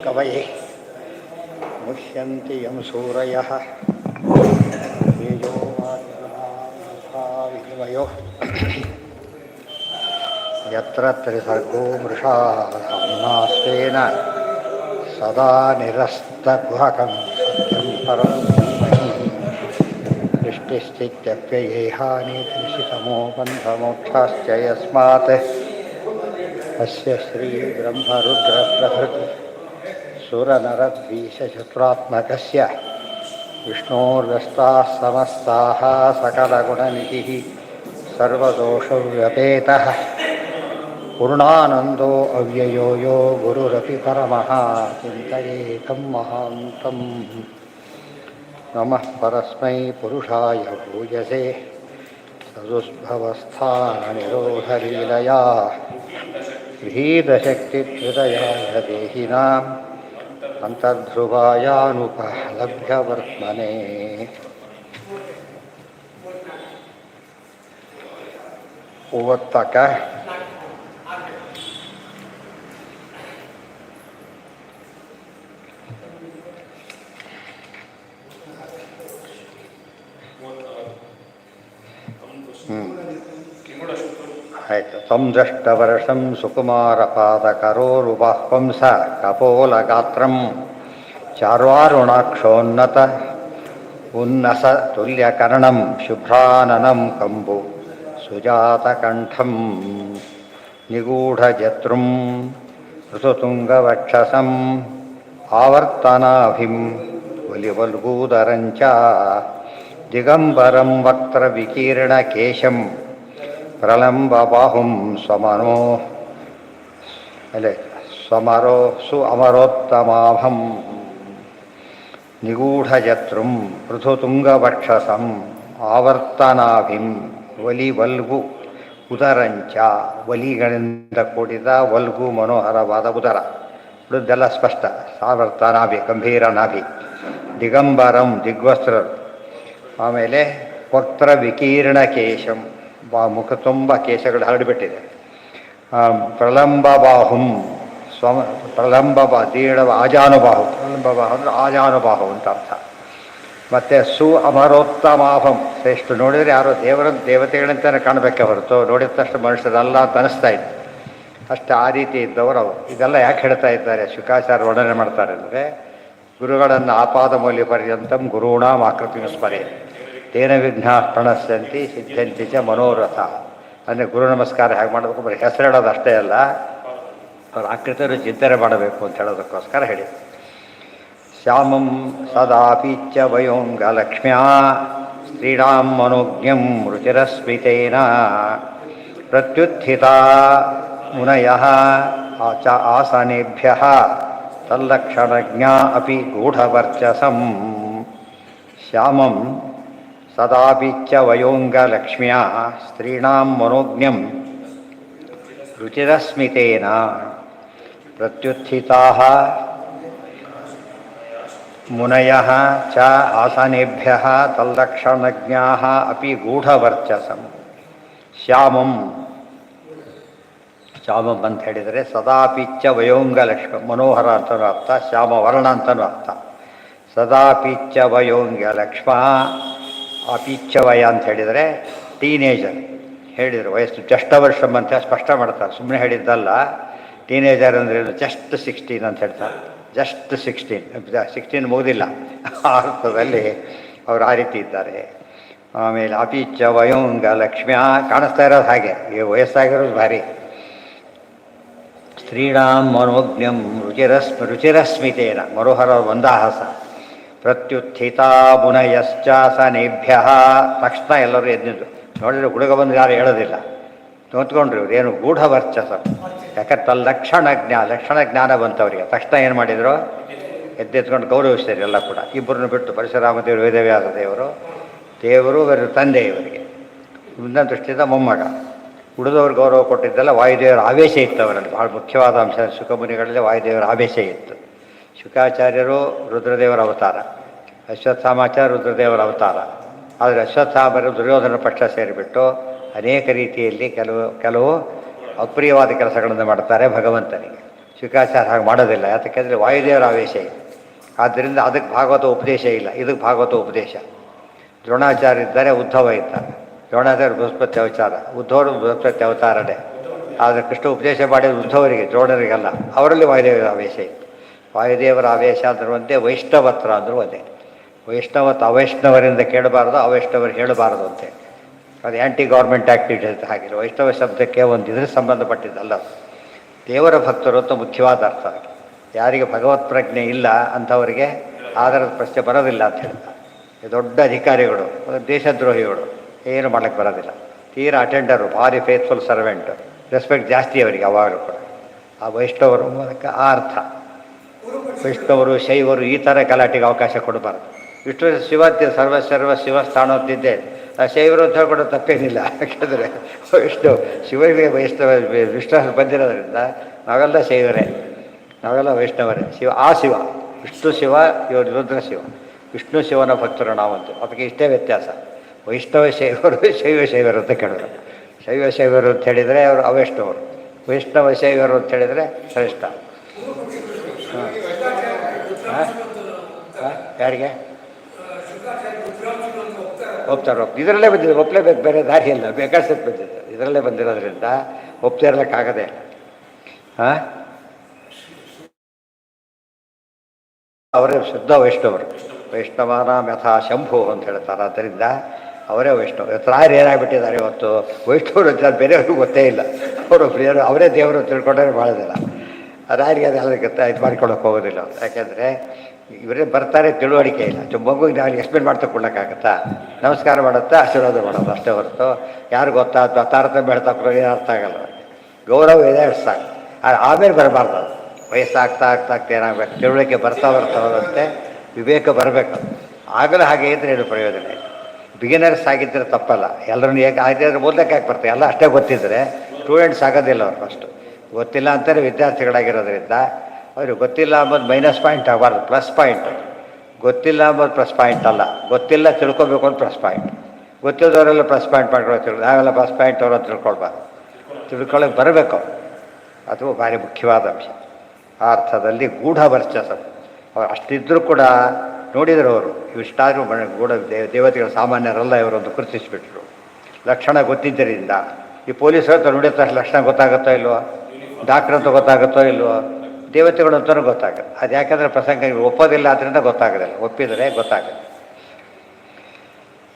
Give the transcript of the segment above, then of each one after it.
ಕವಯೇ ಮುಹ್ಯಂತಿ M ಸೂರಯಃ ತೇಜೋ ವಿನಿಮಯೋ ಯತ್ರ ತ್ರಿಸರ್ಗೋ ಮೃಷಾ ಧಾಮ್ನಾಸ್ವೇನ ಸದಾ ನಿರಸ್ತಕುಹಕಂ ಸತ್ಯಂ ಪರಂ ಧೀಮಹಿ ಸೃಷ್ಟಿಸ್ಥಿತ್ಯಪ್ಯಯೇಹಾನಿ ತ್ರಿಶಿತಮೋ ಬಂಧಮೋಕ್ಷಾಶ್ಚ ಯಸ್ಮಾತ್ ಅಸ್ಯ ಶ್ರೀ ಬ್ರಹ್ಮರುದ್ರಪ್ರಭೃತಿ ಸುರನರದ್ವೀಷಚತುರಾತ್ಮಕಸ್ಯ ವಿಷ್ಣೋರ್ವ್ಯಸ್ತಾಃ ಸಮಸ್ತಾಃ ಸಕಲಗುಣನಿಧಿಃ ಸರ್ವದೋಷವ್ಯಪೇತಃ ಪೂರ್ಣಾನಂದೋ ಅವ್ಯಯೋ ಯೋ ಗುರುರಪಿ ಪರಮಃ ಚಿಂತಯೇತಂ ಮಹಾಂತಂ. ನಮಃ ಪರಸ್ಮೈ ಪುರುಷಾಯ ಭೂಯಸೆ ಸದುದ್ಭवस्थाननिरोधलीलया गृहीतशक्तिहृदयाय देहिनां ಅಂತರ್ಧ್ರುವಾಯಾನುಪಲಭ್ಯವರ್ತ್ಮನೆ. ಓವತ್ತಕ ಆಯಿತು. ತ್ವಂ ದೃಷ್ಟವರ್ಷಂ ಸುಕುಮಾರಪಾದಕರೋರುಬಾಹ್ವಂಸ ಕಪೋಲಗಾತ್ರಂ ಚಾರ್ವಾರುಣಾಕ್ಷೋನ್ನತ ಉನ್ನಸ ತುಲ್ಯಕರ್ಣಂ ಶುಭ್ರಾನನಂ ಕಂಬು ಸುಜಾತಕಂಠಂ ನಿಗೂಢಜತೃಂ ಋತುತುಂಗವಕ್ಷಸಂ ಆವರ್ತನಾಭಿಂ ಒಲಿವಲ್ಗೂದರಂಚ ದಿಗಂಬರಂ ವಕ್ತ್ರವಿಕೀರ್ಣಕೇಶಂ ಪ್ರಲಂಬಬಾಹುಂ ಸ್ವಮರೋ ಅಮರೋತ್ತಮಾಭಂ ನಿಗೂಢಜತೃಂ ಪೃಥುತುಂಗವಕ್ಷಸಂ ಆವರ್ತನಾಭಿಂ ಒಲಿವಲ್ಗು ಉದರಂಚ ಒಲಿಗಳಿಂದ ಕೂಡಿದ ವಲ್ಗು ಮನೋಹರವಾದ ಉದರ. ಉಳಿದೆಲ್ಲ ಸ್ಪಷ್ಟ. ಆವರ್ತನಾಭಿ ಗಂಭೀರ ನಾಭಿ. ದಿಗಂಬರಂ ದಿಗ್ವಸ್ತ್ರರು. ಆಮೇಲೆ ವಕ್ತ್ರ ವಿಕೀರ್ಣ ಕೇಶಂ ಮುಖ ತುಂಬ ಕೇಶಗಳು ಹರಡಿಬಿಟ್ಟಿದೆ. ಪ್ರಲಂಬಬಾಹುಂ ದೀಢ ಆಜಾನುಬಾಹು. ಪ್ರಲಂಬಬಾಹು ಅಂದರೆ ಆಜಾನುಬಾಹು ಅಂತ ಅರ್ಥ. ಮತ್ತು ಅಮರೋತ್ತಮಾಭಂ ಎಷ್ಟು ನೋಡಿದರೆ ಯಾರೋ ದೇವತೆಗಳಂತಾನೆ ಕಾಣಬೇಕೆ ಹೊರತು ನೋಡಿದ ತಕ್ಷಣ ಮನುಷ್ಯರಲ್ಲ ಅಂತ ಅನಿಸ್ತಾ ಇತ್ತು. ಅಷ್ಟು ಆ ರೀತಿ ಇದ್ದವರು ಅವರು. ಇದೆಲ್ಲ ಯಾಕೆ ಹೇಳ್ತಾ ಇದ್ದಾರೆ ಶುಕಾಚಾರ್ಯ ವರ್ಣನೆ ಮಾಡ್ತಾರೆ ಅಂದರೆ, ಗುರುಗಳನ್ನು ಆಪಾದ ಮೌಲ್ಯ ಪರ್ಯಂತಂ ಗುರುಣಾಂ ಆಕೃತಿ ಸ್ಮರೆ ತೇನ ವಿಘ್ನ ಪ್ರಣಶ್ಯಂತಿ ಸಿದ್ಧಂತಿ ಚ ಮನೋರಥ. ಅಂದರೆ ಗುರು ನಮಸ್ಕಾರ ಹೇಗೆ ಮಾಡಬೇಕು, ಬರೀ ಹೆಸರು ಹೇಳೋದು ಅಷ್ಟೇ ಅಲ್ಲ, ಅವ್ರ ಆಕೃತಿಯನ್ನು ಚಿಂತನೆ ಮಾಡಬೇಕು ಅಂತ ಹೇಳೋದಕ್ಕೋಸ್ಕರ ಹೇಳಿ. ಶ್ಯಾಮಂ ಸದಾಪೀಚ್ಯ ವಯೋಂಗಲಕ್ಷ್ಮ್ಯಾ ಸ್ತ್ರೀಣಾಂ ಮನೋಜ್ಞಂ ರುಚಿರಸ್ಮಿತೇನ ಪ್ರತ್ಯುತ್ಥಿತಾ ಮುನಯಃ ಆಸನೇಭ್ಯಃ ತಲ್ಲಕ್ಷಣಜ್ಞಾ ಅಪಿ ಗೂಢವರ್ಚಸಂ. ಶ್ಯಾಮಂ ಸದಾಪೀಚ್ಯ ವಯೋಂಗಲಕ್ಷ್ಮ್ಯಾ ಸ್ತ್ರೀಣಾಂ ಮನೋಜ್ಞಂ ರುಚಿರಸ್ಮಿತೇನ ಪ್ರತ್ಯುತ್ಥಿತಾಃ ಮುನಯಃ ಚ ಆಸನೇಭ್ಯಃ ತಲ್ಲಕ್ಷಣಜ್ಞಾಃ ಅಪಿ ಗೂಢವರ್ಚಸಂ. ಶ್ಯಾಮಂ ಶ್ಯಾಮಂ ಅಂತ ಹೇಳಿದರೆ ಸದಾಪೀಚ್ಯ ವಯೋಂಗಲಕ್ಷ್ಮ ಮನೋಹರ ಅಂತನೂ ಅರ್ಥ, ಶ್ಯಾಮವರ್ಣ ಅಂತನೂ ಅರ್ಥ. ಸದಾಪೀಚ್ಯ ವಯೋಂಗಲಕ್ಷ್ಮ ಅಪೀಚ್ಯವಯ ಅಂತ ಹೇಳಿದರೆ ಟೀನೇಜರ್ ಹೇಳಿದರು. ವಯಸ್ಸು ಜಸ್ಟ್ ವರ್ಷಂ ಅಂತ ಸ್ಪಷ್ಟ ಮಾಡ್ತಾರೆ, ಸುಮ್ಮನೆ ಹೇಳಿದ್ದಲ್ಲ. ಟೀನೇಜರ್ ಅಂದರೆ ಜಸ್ಟ್ 16 ಅಂತ ಹೇಳ್ತಾರೆ. ಜಸ್ಟ್ 16 ಮುಗಿದಿಲ್ಲ ಆ ಅರ್ಥದಲ್ಲಿ ಅವರು ಆ ರೀತಿ ಇದ್ದಾರೆ. ಆಮೇಲೆ ಅಪೀಚ್ಯ ವಯೋಂಗ ಲಕ್ಷ್ಮ್ಯಾ ಕಾಣಿಸ್ತಾ ಇರೋದು ಹಾಗೆ, ಈ ವಯಸ್ಸಾಗಿರೋದು ಭಾರಿ. ಸ್ತ್ರೀಣಾಂ ಮನೋಜ್ಞಂ ರುಚಿರಸ್ಮಿತೇನ ಮನೋಹರ ಮಂದಹಾಸ. ಪ್ರತ್ಯುತ್ಥಿತಾ ಮುನಯಶ್ಚಾಸನೇಭ್ಯ ತಕ್ಷಣ ಎಲ್ಲರೂ ಎದ್ದಿದ್ದು ನೋಡಿದ್ರೆ ಹುಡುಗ ಬಂದು ಯಾರು ಹೇಳೋದಿಲ್ಲ. ನೋತ್ಕೊಂಡ್ರಿ ಇವ್ರು ಏನು ಗೂಢವರ್ಚಸ. ಯಾಕಂದ್ರೆ ಲಕ್ಷಣ ಜ್ಞಾನ ಬಂತವರಿಗೆ. ತಕ್ಷಣ ಏನು ಮಾಡಿದರು, ಎದ್ದೆತ್ಕೊಂಡು ಗೌರವಿಸ್ತಾರೆ ಎಲ್ಲ ಕೂಡ. ಇಬ್ಬರನ್ನು ಬಿಟ್ಟು ಪರಶುರಾಮ ದೇವರು, ವೇದವ್ಯಾಸ ದೇವರು, ದೇವರು ಬೇರೆ ತಂದೆ ಇವರಿಗೆ. ಮುಂದಿನ ದೃಷ್ಟಿಯಿಂದ ಮೊಮ್ಮಗ. ಉಳಿದವ್ರು ಗೌರವ ಕೊಟ್ಟಿದ್ದೆಲ್ಲ ವಾಯುದೇವರ ಆವೇಶ ಇತ್ತು ಅವರಲ್ಲಿ. ಭಾಳ ಮುಖ್ಯವಾದ ಅಂಶ ಸುಖಮುನಿಗಳಲ್ಲಿ ವಾಯುದೇವರ ಆವೇಶ ಇತ್ತು. ಶುಕಾಚಾರ್ಯರು ರುದ್ರದೇವರ ಅವತಾರ, ಅಶ್ವತ್ಥಾಮಾಚಾರ್ಯ ರುದ್ರದೇವರ ಅವತಾರ. ಆದರೆ ಅಶ್ವತ್ಥಾಮರು ದುರ್ಯೋಧನ ಪಕ್ಷ ಸೇರಿಬಿಟ್ಟು ಅನೇಕ ರೀತಿಯಲ್ಲಿ ಕೆಲವು ಅಪ್ರಿಯವಾದ ಕೆಲಸಗಳನ್ನು ಮಾಡ್ತಾರೆ ಭಗವಂತನಿಗೆ. ಶುಕಾಚಾರ್ಯ ಹಾಗೆ ಮಾಡೋದಿಲ್ಲ. ಯಾತಕ್ಕೆಂದರೆ ವಾಯುದೇವರ ಆವೇಶ ಇದೆ. ಆದ್ದರಿಂದ ಅದಕ್ಕೆ ಭಾಗವತ ಉಪದೇಶ ಇಲ್ಲ, ಇದಕ್ಕೆ ಭಾಗವತ ಉಪದೇಶ. ದ್ರೋಣಾಚಾರ್ಯ ಇದ್ದಾರೆ, ಉದ್ಧವ ಇದ್ದಾರೆ. ದ್ರೋಣಾಚಾರ್ಯ ಬೃಹಸ್ಪತಿ ಅವತಾರ, ಉದ್ಧವರು ಬೃಹಸ್ಪತಿ ಅವತಾರನೇ. ಆದರೆ ಕೃಷ್ಣ ಉಪದೇಶ ಮಾಡಿದ ಉದ್ಧವರಿಗೆ, ದ್ರೋಣರಿಗೆಲ್ಲ. ಅವರಲ್ಲಿ ವಾಯುದೇವರ ಆವೇಶ ಇತ್ತು. ವಾಯುದೇವರ ಆವೇಶ ಅಂದರೂ ಒಂದೇ, ವೈಷ್ಣವತ್ರ ಅಂದರೂ ಒಂದೇ. ವೈಷ್ಣವತ್ ಅವೈಷ್ಣವರಿಂದ ಕೇಳಬಾರ್ದು, ಅವೈಷ್ಣವರು ಹೇಳಬಾರದು ಅಂತೇಳಿ ಅದು ಆ್ಯಂಟಿ ಗೌರ್ಮೆಂಟ್ ಆ್ಯಕ್ಟಿವಿಟಿ ಅಂತ ಹಾಗೆ. ವೈಷ್ಣವ ಶಬ್ದಕ್ಕೆ ಒಂದು ಇದ್ರ ಸಂಬಂಧಪಟ್ಟಿದ್ದಲ್ಲ. ದೇವರ ಭಕ್ತರು ಅಂತ ಮುಖ್ಯವಾದ ಅರ್ಥ. ಯಾರಿಗೆ ಭಗವತ್ ಪ್ರಜ್ಞೆ ಇಲ್ಲ ಅಂಥವರಿಗೆ ಆಧಾರದ ಪ್ರಶ್ನೆ ಬರೋದಿಲ್ಲ ಅಂತ ಹೇಳ್ತಾರೆ. ದೊಡ್ಡ ಅಧಿಕಾರಿಗಳು, ದೇಶದ್ರೋಹಿಗಳು ಏನು ಮಾಡೋಕ್ಕೆ ಬರೋದಿಲ್ಲ. ತೀರಾ ಅಟೆಂಡರು, ಭಾರಿ ಫೇತ್ಫುಲ್ ಸರ್ವೆಂಟ್, ರೆಸ್ಪೆಕ್ಟ್ ಜಾಸ್ತಿ ಅವರಿಗೆ ಯಾವಾಗಲೂ ಕೂಡ. ಆ ವೈಷ್ಣವರು ಮೂಲಕ ಆ ಅರ್ಥ. ವೈಷ್ಣವರು ಶೈವರು ಈ ಥರ ಗಲಾಟೆಗೆ ಅವಕಾಶ ಕೊಡಬಾರ್ದು. ವಿಷ್ಣು ಸರ್ವ ಶಿವ ಸ್ಥಾನ ಅಂತಿದ್ದೆ, ಶೈವರು ಅಂತ ಹೇಳ್ಕೊಂಡು ತಪ್ಪೇನಿಲ್ಲ. ಯಾಕೆಂದರೆ ಶಿವರಿಗೆ ವಿಷ್ಣು ಬಂದಿರೋದ್ರಿಂದ ನಾವೆಲ್ಲ ಶೈವರೇ, ನಾವೆಲ್ಲ ವೈಷ್ಣವರೇ. ಶಿವ ವಿಷ್ಣು ಶಿವ, ಇವರು ರುದ್ರ ಶಿವ. ವಿಷ್ಣು ಶಿವನ ಭಕ್ತರು ನಾವಂತು. ಅದಕ್ಕೆ ಇಷ್ಟೇ ವ್ಯತ್ಯಾಸ. ವೈಷ್ಣವ ಶೈವರು ಅಂತ ಕೇಳೋರು. ಶೈವರು ಅಂತ ಹೇಳಿದರೆ ಅವರು ಅವೈಷ್ಣವರು, ವೈಷ್ಣವ ಶೈವರು ಅಂತ ಹೇಳಿದರೆ ಶ್ರೇಷ್ಠ. ಯಾರಿಗೆ ಒಪ್ತಾರೆ? ಇದರಲ್ಲೇ ಬಂದಿದೆ, ಒಪ್ಪಲೇಬೇಕು, ಬೇರೆ ದಾರಿ ಇಲ್ಲ. ಬೇಕಾದಷ್ಟು ಬಂದಿದೆ, ಇದರಲ್ಲೇ ಬಂದಿರೋದ್ರಿಂದ ಒಪ್ತಾ ಇರಲಿಕ್ಕಾಗದೆ. ಅವರೇ ಶುದ್ಧ ವೈಷ್ಣವರು. ವೈಷ್ಣವನಾಂ ಯಥಾ ಶಂಭು ಅಂತ ಹೇಳ್ತಾರೆ. ಆದ್ದರಿಂದ ಅವರೇ ವೈಷ್ಣವ. ರಾಯರು ಏನಾಗ್ಬಿಟ್ಟಿದ್ದಾರೆ ಇವತ್ತು, ವೈಷ್ಣವರು ಅಂತ ಬೇರೆಯವ್ರಿಗೂ ಗೊತ್ತೇ ಇಲ್ಲ. ಅವರು ಪ್ರಿಯರು, ಅವರೇ ದೇವರು ತಿಳ್ಕೊಂಡ್ರೆ ಮಾಡೋದಿಲ್ಲ. ರಾಯರಿಗೆ ಅದೆಲ್ಲ ಇದು ಮಾಡ್ಕೊಳಕ್ಕೆ ಹೋಗೋದಿಲ್ಲ. ಯಾಕೆಂದರೆ ಇವರೇ ಬರ್ತಾರೆ, ತಿಳುವಳಿಕೆ ಇಲ್ಲ. ಮಗುಗೆ ನಾವು ಎಕ್ಸ್ಪ್ಲೇನ್ ಮಾಡ್ತಾ ಕೊಡೋಕ್ಕಾಗತ್ತಾ? ನಮಸ್ಕಾರ ಮಾಡುತ್ತಾ, ಆಶೀರ್ವಾದ ಮಾಡೋದು ಅಷ್ಟೇ ಹೊರತು ಯಾರು ಗೊತ್ತಾ ಅಥವಾ ತಾರತಮ್ಯ ಹೇಳ್ತಾ ಏನು ಅರ್ಥ ಆಗಲ್ಲ. ಗೌರವ ಇದೆ ಅಷ್ಟು ಸಾಕು. ಆಮೇಲೆ ಬರಬಾರ್ದು. ಅದು ವಯಸ್ಸಾಗ್ತಾ ಏನಾಗಬೇಕು, ತಿಳುವಳಿಕೆ ಬರ್ತಾ ಹೋದಂತೆ ವಿವೇಕ ಬರಬೇಕು. ಆಗಲೂ ಹಾಗೆ ಇದ್ದರೆ ಏನು ಪ್ರಯೋಜನ ಇಲ್ಲ. ಬಿಗಿನರ್ಸ್ ಆಗಿದ್ದರೆ ತಪ್ಪಲ್ಲ. ಎಲ್ಲರನ್ನು ಹೇಗೆ ಆಗಿದ್ರೆ ಓದಲಿಕ್ಕೆ ಯಾಕೆ ಬರ್ತಾರೆ? ಎಲ್ಲ ಅಷ್ಟೇ ಗೊತ್ತಿದ್ದರೆ ಸ್ಟೂಡೆಂಟ್ಸ್ ಆಗೋದಿಲ್ಲ. ಅವ್ರು ಫಸ್ಟು ಗೊತ್ತಿಲ್ಲ ಅಂತಾರೆ ವಿದ್ಯಾರ್ಥಿಗಳಾಗಿರೋದ್ರಿಂದ. ಅವ್ರಿಗೆ ಗೊತ್ತಿಲ್ಲ ಅಂಬೋದು ಮೈನಸ್ ಪಾಯಿಂಟ್ ಆಗಬಾರ್ದು, ಪ್ಲಸ್ ಪಾಯಿಂಟ್. ಗೊತ್ತಿಲ್ಲ ಅಂಬೋದು ಪ್ಲಸ್ ಪಾಯಿಂಟ್ ಅಲ್ಲ, ಗೊತ್ತಿಲ್ಲ ತಿಳ್ಕೊಬೇಕು ಅಂತ ಪ್ಲಸ್ ಪಾಯಿಂಟ್. ಗೊತ್ತಿದ್ದವರೆಲ್ಲ ಪ್ಲಸ್ ಪಾಯಿಂಟ್ ಮಾಡ್ಕೊಳ್ಳೋ ನಾವೆಲ್ಲ ಪ್ಲಸ್ ಪಾಯಿಂಟ್ ಅವರು ತಿಳ್ಕೊಳ್ಬಾರ್ದು. ತಿಳ್ಕೊಳ್ಳೋಕೆ ಬರಬೇಕು. ಅದು ಭಾರಿ ಮುಖ್ಯವಾದ ಅಂಶ. ಆ ಅರ್ಥದಲ್ಲಿ ಗೂಢ ವರ್ಚಸ್ಸು. ಅವ್ರು ಅಷ್ಟಿದ್ದರೂ ಕೂಡ ನೋಡಿದರು ಅವರು ಇಷ್ಟಾದರೂ ಗೂಢ ದೇವತೆಗಳ ಸಾಮಾನ್ಯರಲ್ಲ ಇವರೊಂದು ಗುರುತಿಸಿಬಿಟ್ರು. ಲಕ್ಷಣ ಗೊತ್ತಿದ್ದರಿಂದ ಈ ಪೊಲೀಸರು ಅಂತ ನೋಡಿದ ತಕ್ಷಣ ಲಕ್ಷಣ ಗೊತ್ತಾಗುತ್ತೋ ಇಲ್ವೋ, ಡಾಕ್ಟ್ರ್ ಅಂತ ಗೊತ್ತಾಗುತ್ತೋ ಇಲ್ವೋ, ದೇವತೆಗಳು ಅಂತಲೂ ಗೊತ್ತಾಗುತ್ತೆ. ಅದು ಯಾಕಂದರೆ ಪ್ರಸಂಗ ಒಪ್ಪೋದಿಲ್ಲ, ಅದರಿಂದ ಗೊತ್ತಾಗೋದಿಲ್ಲ. ಒಪ್ಪಿದರೆ ಗೊತ್ತಾಗುತ್ತೆ.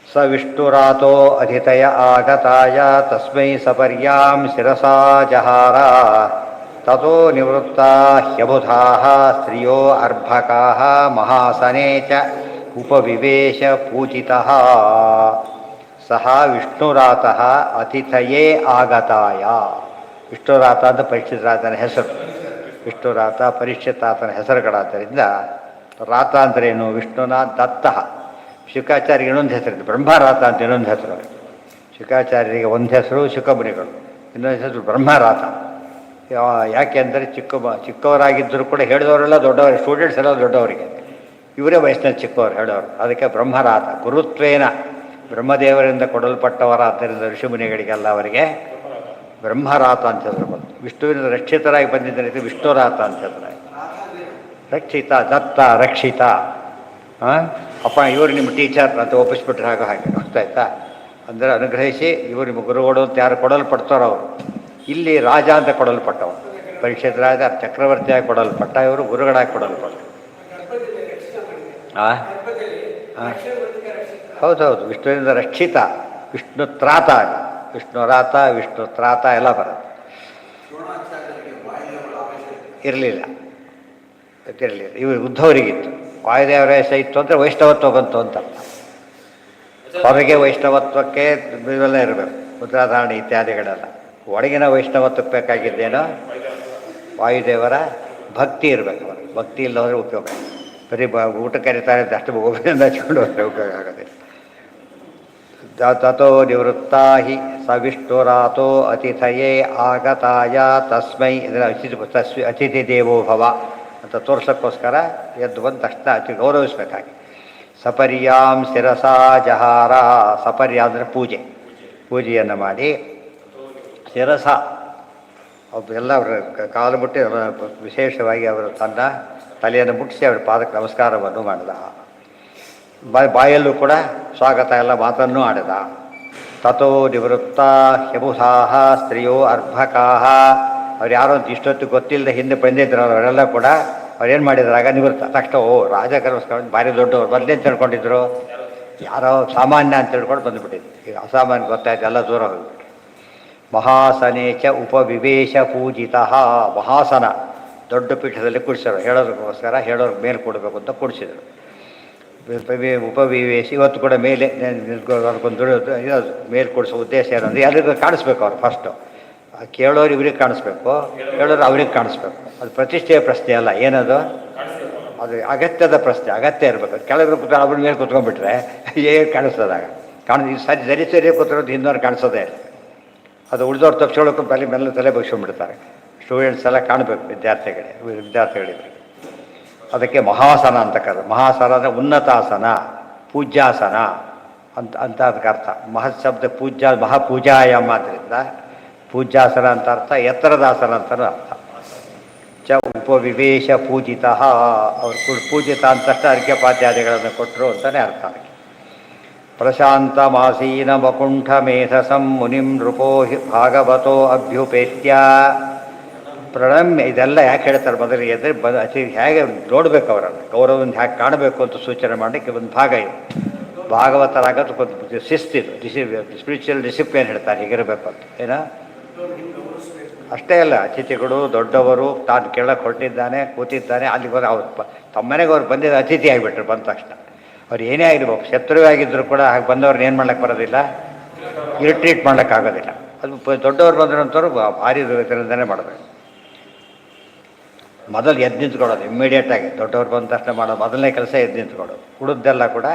ಸ ವಿಷ್ಣುರಾತೋ ಅಧಿತಯ ಆಗತಾಯ ತಸ್ಮೈ ಸಪರ್ಯಾಂ ಶಿರಸಾ ಜಹಾರ ತಥೋ ನಿವೃತ್ತಾ ಹ್ಯಬುಧಾಃ ಸ್ತ್ರಿಯೋ ಅರ್ಭಕಾಃ ಮಹಾಸನೆ ಚ ಉಪವಿವೇಶ ಪೂಜಿತಃ. ಸಹ ವಿಷ್ಣುರಾತಃ ಅತಿಥಯೇ ಆಗತಾಯ. ವಿಷ್ಣುರಾತ ಅಂತ ಪರೀಕ್ಷಿತರಾತನ ಹೆಸರು. ವಿಷ್ಣುರಾತ ಪರೀಕ್ಷಿತಾತನ ಹೆಸರುಗಳಾದ್ದರಿಂದ ರಾತ ಅಂದ್ರೇನು? ವಿಷ್ಣುನಾಥ್ ದತ್ತಃ. ಶುಕಾಚಾರ್ಯರಿಗೆ ಇನ್ನೊಂದು ಹೆಸರಿದೆ, ಬ್ರಹ್ಮರಾತ ಅಂತ ಇನ್ನೊಂದು ಹೆಸರು. ಶುಕಾಚಾರ್ಯರಿಗೆ ಒಂದು ಹೆಸರು ಶುಕಮುನಿಗಳು, ಇನ್ನೊಂದು ಹೆಸರು ಬ್ರಹ್ಮರಾತ. ಯಾಕೆ ಅಂದರೆ ಚಿಕ್ಕವರಾಗಿದ್ದರೂ ಕೂಡ ಹೇಳಿದವರೆಲ್ಲ ದೊಡ್ಡವರು, ಸ್ಟೂಡೆಂಟ್ಸ್ ಎಲ್ಲ ದೊಡ್ಡವರಿಗೆ. ಇವರೇ ವಯಸ್ಸಿನ ಚಿಕ್ಕವರು ಹೇಳೋರು. ಅದಕ್ಕೆ ಬ್ರಹ್ಮರಾತ. ಗುರುತ್ವೇನ ಬ್ರಹ್ಮದೇವರಿಂದ ಕೊಡಲ್ಪಟ್ಟವರ. ಆದ್ದರಿಂದ ಋಷಿಮುನಿಗಳಿಗೆಲ್ಲ ಅವರಿಗೆ ಬ್ರಹ್ಮರಾತ ಅಂತ ಹೆಸರು ಬಂತು. ವಿಷ್ಣುವಿನ ರಕ್ಷಿತರಾಗಿ ಬಂದಿದ್ದರಿಂದ ವಿಷ್ಣುರಾತ ಅಂತ ಹೆಸರು. ರಕ್ಷಿತ, ದತ್ತ, ರಕ್ಷಿತ. ಅಪ್ಪ ಇವರು ನಿಮ್ಮ ಟೀಚರ್ ಅಂತ ಒಪ್ಪಿಸ್ಬಿಟ್ರೆ ಹಾಗೆ ಗೊತ್ತಾಯ್ತಾ? ಅಂದರೆ ಅನುಗ್ರಹಿಸಿ ಇವರು ನಿಮ್ಮ ಗುರುಗಳು ಅಂತ ಯಾರು ಕೊಡಲ್ಪಡ್ತಾರೋ ಅವರು. ಇಲ್ಲಿ ರಾಜ ಅಂತ ಕೊಡಲ್ಪಟ್ಟವರು, ಪರೀಕ್ಷಿತ ರಾಜ, ಚಕ್ರವರ್ತಿಯಾಗಿ ಕೊಡಲ್ಪಟ್ಟ, ಇವರು ಗುರುಗಳಾಗಿ ಕೊಡಲ್ಪಟ್ಟ. ಹೌದೌದು, ವಿಷ್ಣುವಿನಿಂದ ರಕ್ಷಿತ, ವಿಷ್ಣು ತ್ರಾತ, ವಿಷ್ಣುರಾತ, ವಿಷ್ಣು ತ್ರಾತ ಎಲ್ಲ ಬರುತ್ತೆ. ಇರಲಿಲ್ಲ. ಇವರು ಉದ್ಧವರಿಗಿತ್ತು. ವಾಯುದೇವರೇಶ ಇತ್ತು ಅಂದರೆ ವೈಷ್ಣವತ್ವ ಬಂತು ಅಂತ ಅರ್ಥ. ಹೊರಗೆ ವೈಷ್ಣವತ್ವಕ್ಕೆ ಇವೆಲ್ಲ ಇರಬೇಕು, ಮುದ್ರಾಧಾರಣೆ ಇತ್ಯಾದಿಗಳೆಲ್ಲ. ಒಳಗಿನ ವೈಷ್ಣವತ್ವಕ್ಕೆ ಬೇಕಾಗಿದ್ದೇನೋ ವಾಯುದೇವರ ಭಕ್ತಿ ಇರಬೇಕು. ಅವರು ಭಕ್ತಿ ಇಲ್ಲದ್ರೆ ಉಪಯೋಗ. ಬರೀ ಊಟ ಕರೀತಾರೆ ಅಷ್ಟು ಗೋವಿಂದ ಹಚ್ಕೊಂಡು ಹೋದರೆ ಉಪಯೋಗ ಆಗೋದಿಲ್ಲ. ತಥೋ ನಿವೃತ್ತಾ ಹಿ ಸ ವಿಷ್ಣುರಾತೋ ಅತಿಥಯೇ ಆಗತಾಯ ತಸ್ಮೈ. ಅತಿಥಿ ದೇವೋ ಭವ ಅಂತ ತೋರ್ಸೋಕ್ಕೋಸ್ಕರ ಎದ್ದು ಬಂದ ತಕ್ಷಣ ಅತಿ ಗೌರವಿಸ್ಬೇಕಾಗಿ. ಸಪರ್ಯಾಂ ಶಿರಸಾ ಜಹಾರ. ಸಪರ್ಯ ಅಂದರೆ ಪೂಜೆಯನ್ನು ಮಾಡಿ ಶಿರಸ ಎಲ್ಲ ಅವರ ಕಾಲು ಮುಟ್ಟಿ ವಿಶೇಷವಾಗಿ ಅವರು ತನ್ನ ತಲೆಯನ್ನು ಮುಟ್ಟಿಸಿ ಅವರ ಪಾದಕ್ಕೆ ನಮಸ್ಕಾರವನ್ನು ಮಾಡಿದ. ಬಾಯಲ್ಲೂ ಕೂಡ ಸ್ವಾಗತ ಎಲ್ಲ ಮಾತನ್ನೂ ಆಡಿದ. ತಥೋ ನಿವೃತ್ತ ಯಮುಸಾಹ ಸ್ತ್ರೀಯೋ ಅರ್ಭಕಾಹ, ಅವ್ರು ಯಾರೋ ಅಂತ ಇಷ್ಟೊತ್ತು ಗೊತ್ತಿಲ್ಲದೆ ಹಿಂದೆ ಬಂದಿದ್ರು ಅವರೆಲ್ಲ ಕೂಡ ಅವ್ರೇನು ಮಾಡಿದ್ರಾಗ ನಿವೃತ್ತ ತಕ್ಷಣ ಓ ರಾಜಕರ್ಮಸ್ಕಾರ ಭಾರಿ ದೊಡ್ಡವರು ಮೊದಲೇನು ತಿಳ್ಕೊಂಡಿದ್ರು, ಯಾರೋ ಸಾಮಾನ್ಯ ಅಂತ ತಿಳ್ಕೊಂಡು ಬಂದುಬಿಟ್ಟಿದ್ರು. ಈಗ ಅಸಾಮಾನ್ಯ ಗೊತ್ತಾಯ್ತು, ಎಲ್ಲ ದೂರ ಹೋಗ್ಬಿಟ್ಟು. ಮಹಾಸನೇಚ ಉಪವಿವೇಶ ಪೂಜಿತ, ಮಹಾಸನ ದೊಡ್ಡ ಪೀಠದಲ್ಲಿ ಕೂಡಿಸಿದ್ರು, ಹೇಳೋದಕ್ಕೋಸ್ಕರ ಹೇಳೋರ್ಗೆ ಮೇಲೆ ಕೊಡಬೇಕು ಅಂತ ಕೂಡಿಸಿದ್ರು. ಉಪವಿವೇಶಿ ಇವತ್ತು ಕೂಡ ಮೇಲೆ ಅವ್ರಿಗೊಂದು ಇರೋದು ಮೇಲೆ ಕೊಡಿಸೋ ಉದ್ದೇಶ ಏನಂದರೆ ಎಲ್ಲರಿಗೂ ಕಾಣಿಸ್ಬೇಕು. ಅವ್ರು ಫಸ್ಟು ಕೇಳೋರು ಇವ್ರಿಗೆ ಕಾಣಿಸ್ಬೇಕು, ಹೇಳೋರು ಅವ್ರಿಗೆ ಕಾಣಿಸ್ಬೇಕು. ಅದು ಪ್ರತಿಷ್ಠೆಯ ಪ್ರಶ್ನೆ ಅಲ್ಲ, ಏನದು ಅದು ಅಗತ್ಯದ ಪ್ರಶ್ನೆ. ಅಗತ್ಯ ಇರಬೇಕು. ಕೆಳಗೆ ಕೂತ್ಕೊಂಡು ಅವ್ರ ಮೇಲೆ ಕೂತ್ಕೊಂಡ್ಬಿಟ್ರೆ ಏನು ಕಾಣಿಸ್ತದಾಗ ಸರಿ ಕೂತ್ಕೊಳ್ಳೋದು ಹಿಂದೋರು ಕಾಣಿಸೋದೇ ಇಲ್ಲ. ಅದು ಉಳಿದವ್ರು ತಪ್ಪಿಸ್ಕೊಳ್ಳೋಕ್ಕೂ ಮೆಲ್ಲ ತಲೆ ಬಗ್ಸ್ಕೊಂಡ್ಬಿಡ್ತಾರೆ. ಸ್ಟೂಡೆಂಟ್ಸ್ ಎಲ್ಲ ಕಾಣಬೇಕು ವಿದ್ಯಾರ್ಥಿಗಳಿಗೆ. ಅದಕ್ಕೆ ಮಹಾಸನ ಅಂತ ಕರೆದು. ಮಹಾಸನ ಅಂದರೆ ಉನ್ನತಾಸನ, ಪೂಜ್ಯಾಸನ ಅಂತ ಅದಕ್ಕೆ ಅರ್ಥ. ಮಹತ್ ಶಬ್ದ ಮಹಾಪೂಜಾಯಮ್ಮ ಆದ್ದರಿಂದ ಪೂಜ್ಯಾಸನ ಅಂತ ಅರ್ಥ, ಎತ್ತರದಾಸನ ಅಂತಲೂ ಅರ್ಥ. ಚ ಉಪವಿವೇಶ ಪೂಜಿತ, ಅವ್ರು ಪೂಜಿತ ಅಂತಷ್ಟು ಅರ್ಘ್ಯಪಾತ್ಯಾದಿಗಳನ್ನು ಕೊಟ್ಟರು ಅಂತಲೇ ಅರ್ಥ. ಅದಕ್ಕೆ ಪ್ರಶಾಂತ ಮಾಸೀನ ವಕುಂಠ ಮೇಧಸಂ ಮುನಿಂ ನೃಪೋ ಭಾಗವತೋ ಅಭ್ಯುಪೇತ್ಯ ಪ್ರಣಮ್ಯ. ಇದೆಲ್ಲ ಯಾಕೆ ಹೇಳ್ತಾರೆ ಮೊದಲಿಗೆ ಅಂದರೆ ಹೇಗೆ ನೋಡಬೇಕು ಅವರನ್ನು, ಗೌರವದಿಂದ ಹೇಗೆ ಕಾಣಬೇಕು ಅಂತ ಸೂಚನೆ ಮಾಡಲಿಕ್ಕೆ ಒಂದು ಭಾಗ ಇದು. ಭಾಗವತರಾಗೋದು ಶಿಸ್ತಿದು, ಸ್ಪಿರಿಚುವಲ್ ಡಿಸಿಪ್ಲಿನ್ ಹೇಳ್ತಾರೆ, ಹೀಗಿರಬೇಕು ಅಂತ. ಏನೋ ಅಷ್ಟೇ ಅಲ್ಲ, ಅತಿಥಿಗಳು ದೊಡ್ಡವರು ತಾನು ಕೇಳಕ್ಕೆ ಹೊರಟಿದ್ದಾನೆ ಕೂತಿದ್ದಾನೆ, ಅಲ್ಲಿಗೆ ಹೋದ್ರೆ ಅವ್ರು ತಮ್ಮನೆಗೆ ಅವ್ರು ಬಂದಿದ್ದ ಅತಿಥಿ ಆಗಿಬಿಟ್ರು. ಬಂದ ತಕ್ಷಣ ಅವ್ರು ಏನೇ ಆಗಿರ್ಬೇಕು, ಶತ್ರುವೇ ಆಗಿದ್ದರೂ ಕೂಡ ಹಾಗೆ ಬಂದವ್ರನ್ನ ಏನು ಮಾಡ್ಲಿಕ್ಕೆ ಬರೋದಿಲ್ಲ, ಇರಿಟ್ರೀಟ್ ಮಾಡ್ಲಿಕ್ಕಾಗೋದಿಲ್ಲ. ಅದು ದೊಡ್ಡವ್ರು ಬಂದ್ರಂಥವ್ರು ಭಾರಿ ಇದರಿಂದನೇ ಮಾಡಬೇಕು. ಮೊದಲು ಎದ್ದು ನಿಂತ್ಕೊಳ್ಳೋದು ಇಮ್ಮಿಡಿಯೇಟಾಗಿ. ದೊಡ್ಡವ್ರು ಬಂದ ತಕ್ಷಣ ಮಾಡೋದು ಮೊದಲನೇ ಕೆಲಸ ಎದ್ದು ನಿಂತ್ಕೊಳ್ಳೋದು. ಉಳಿದೆಲ್ಲ ಕೂಡ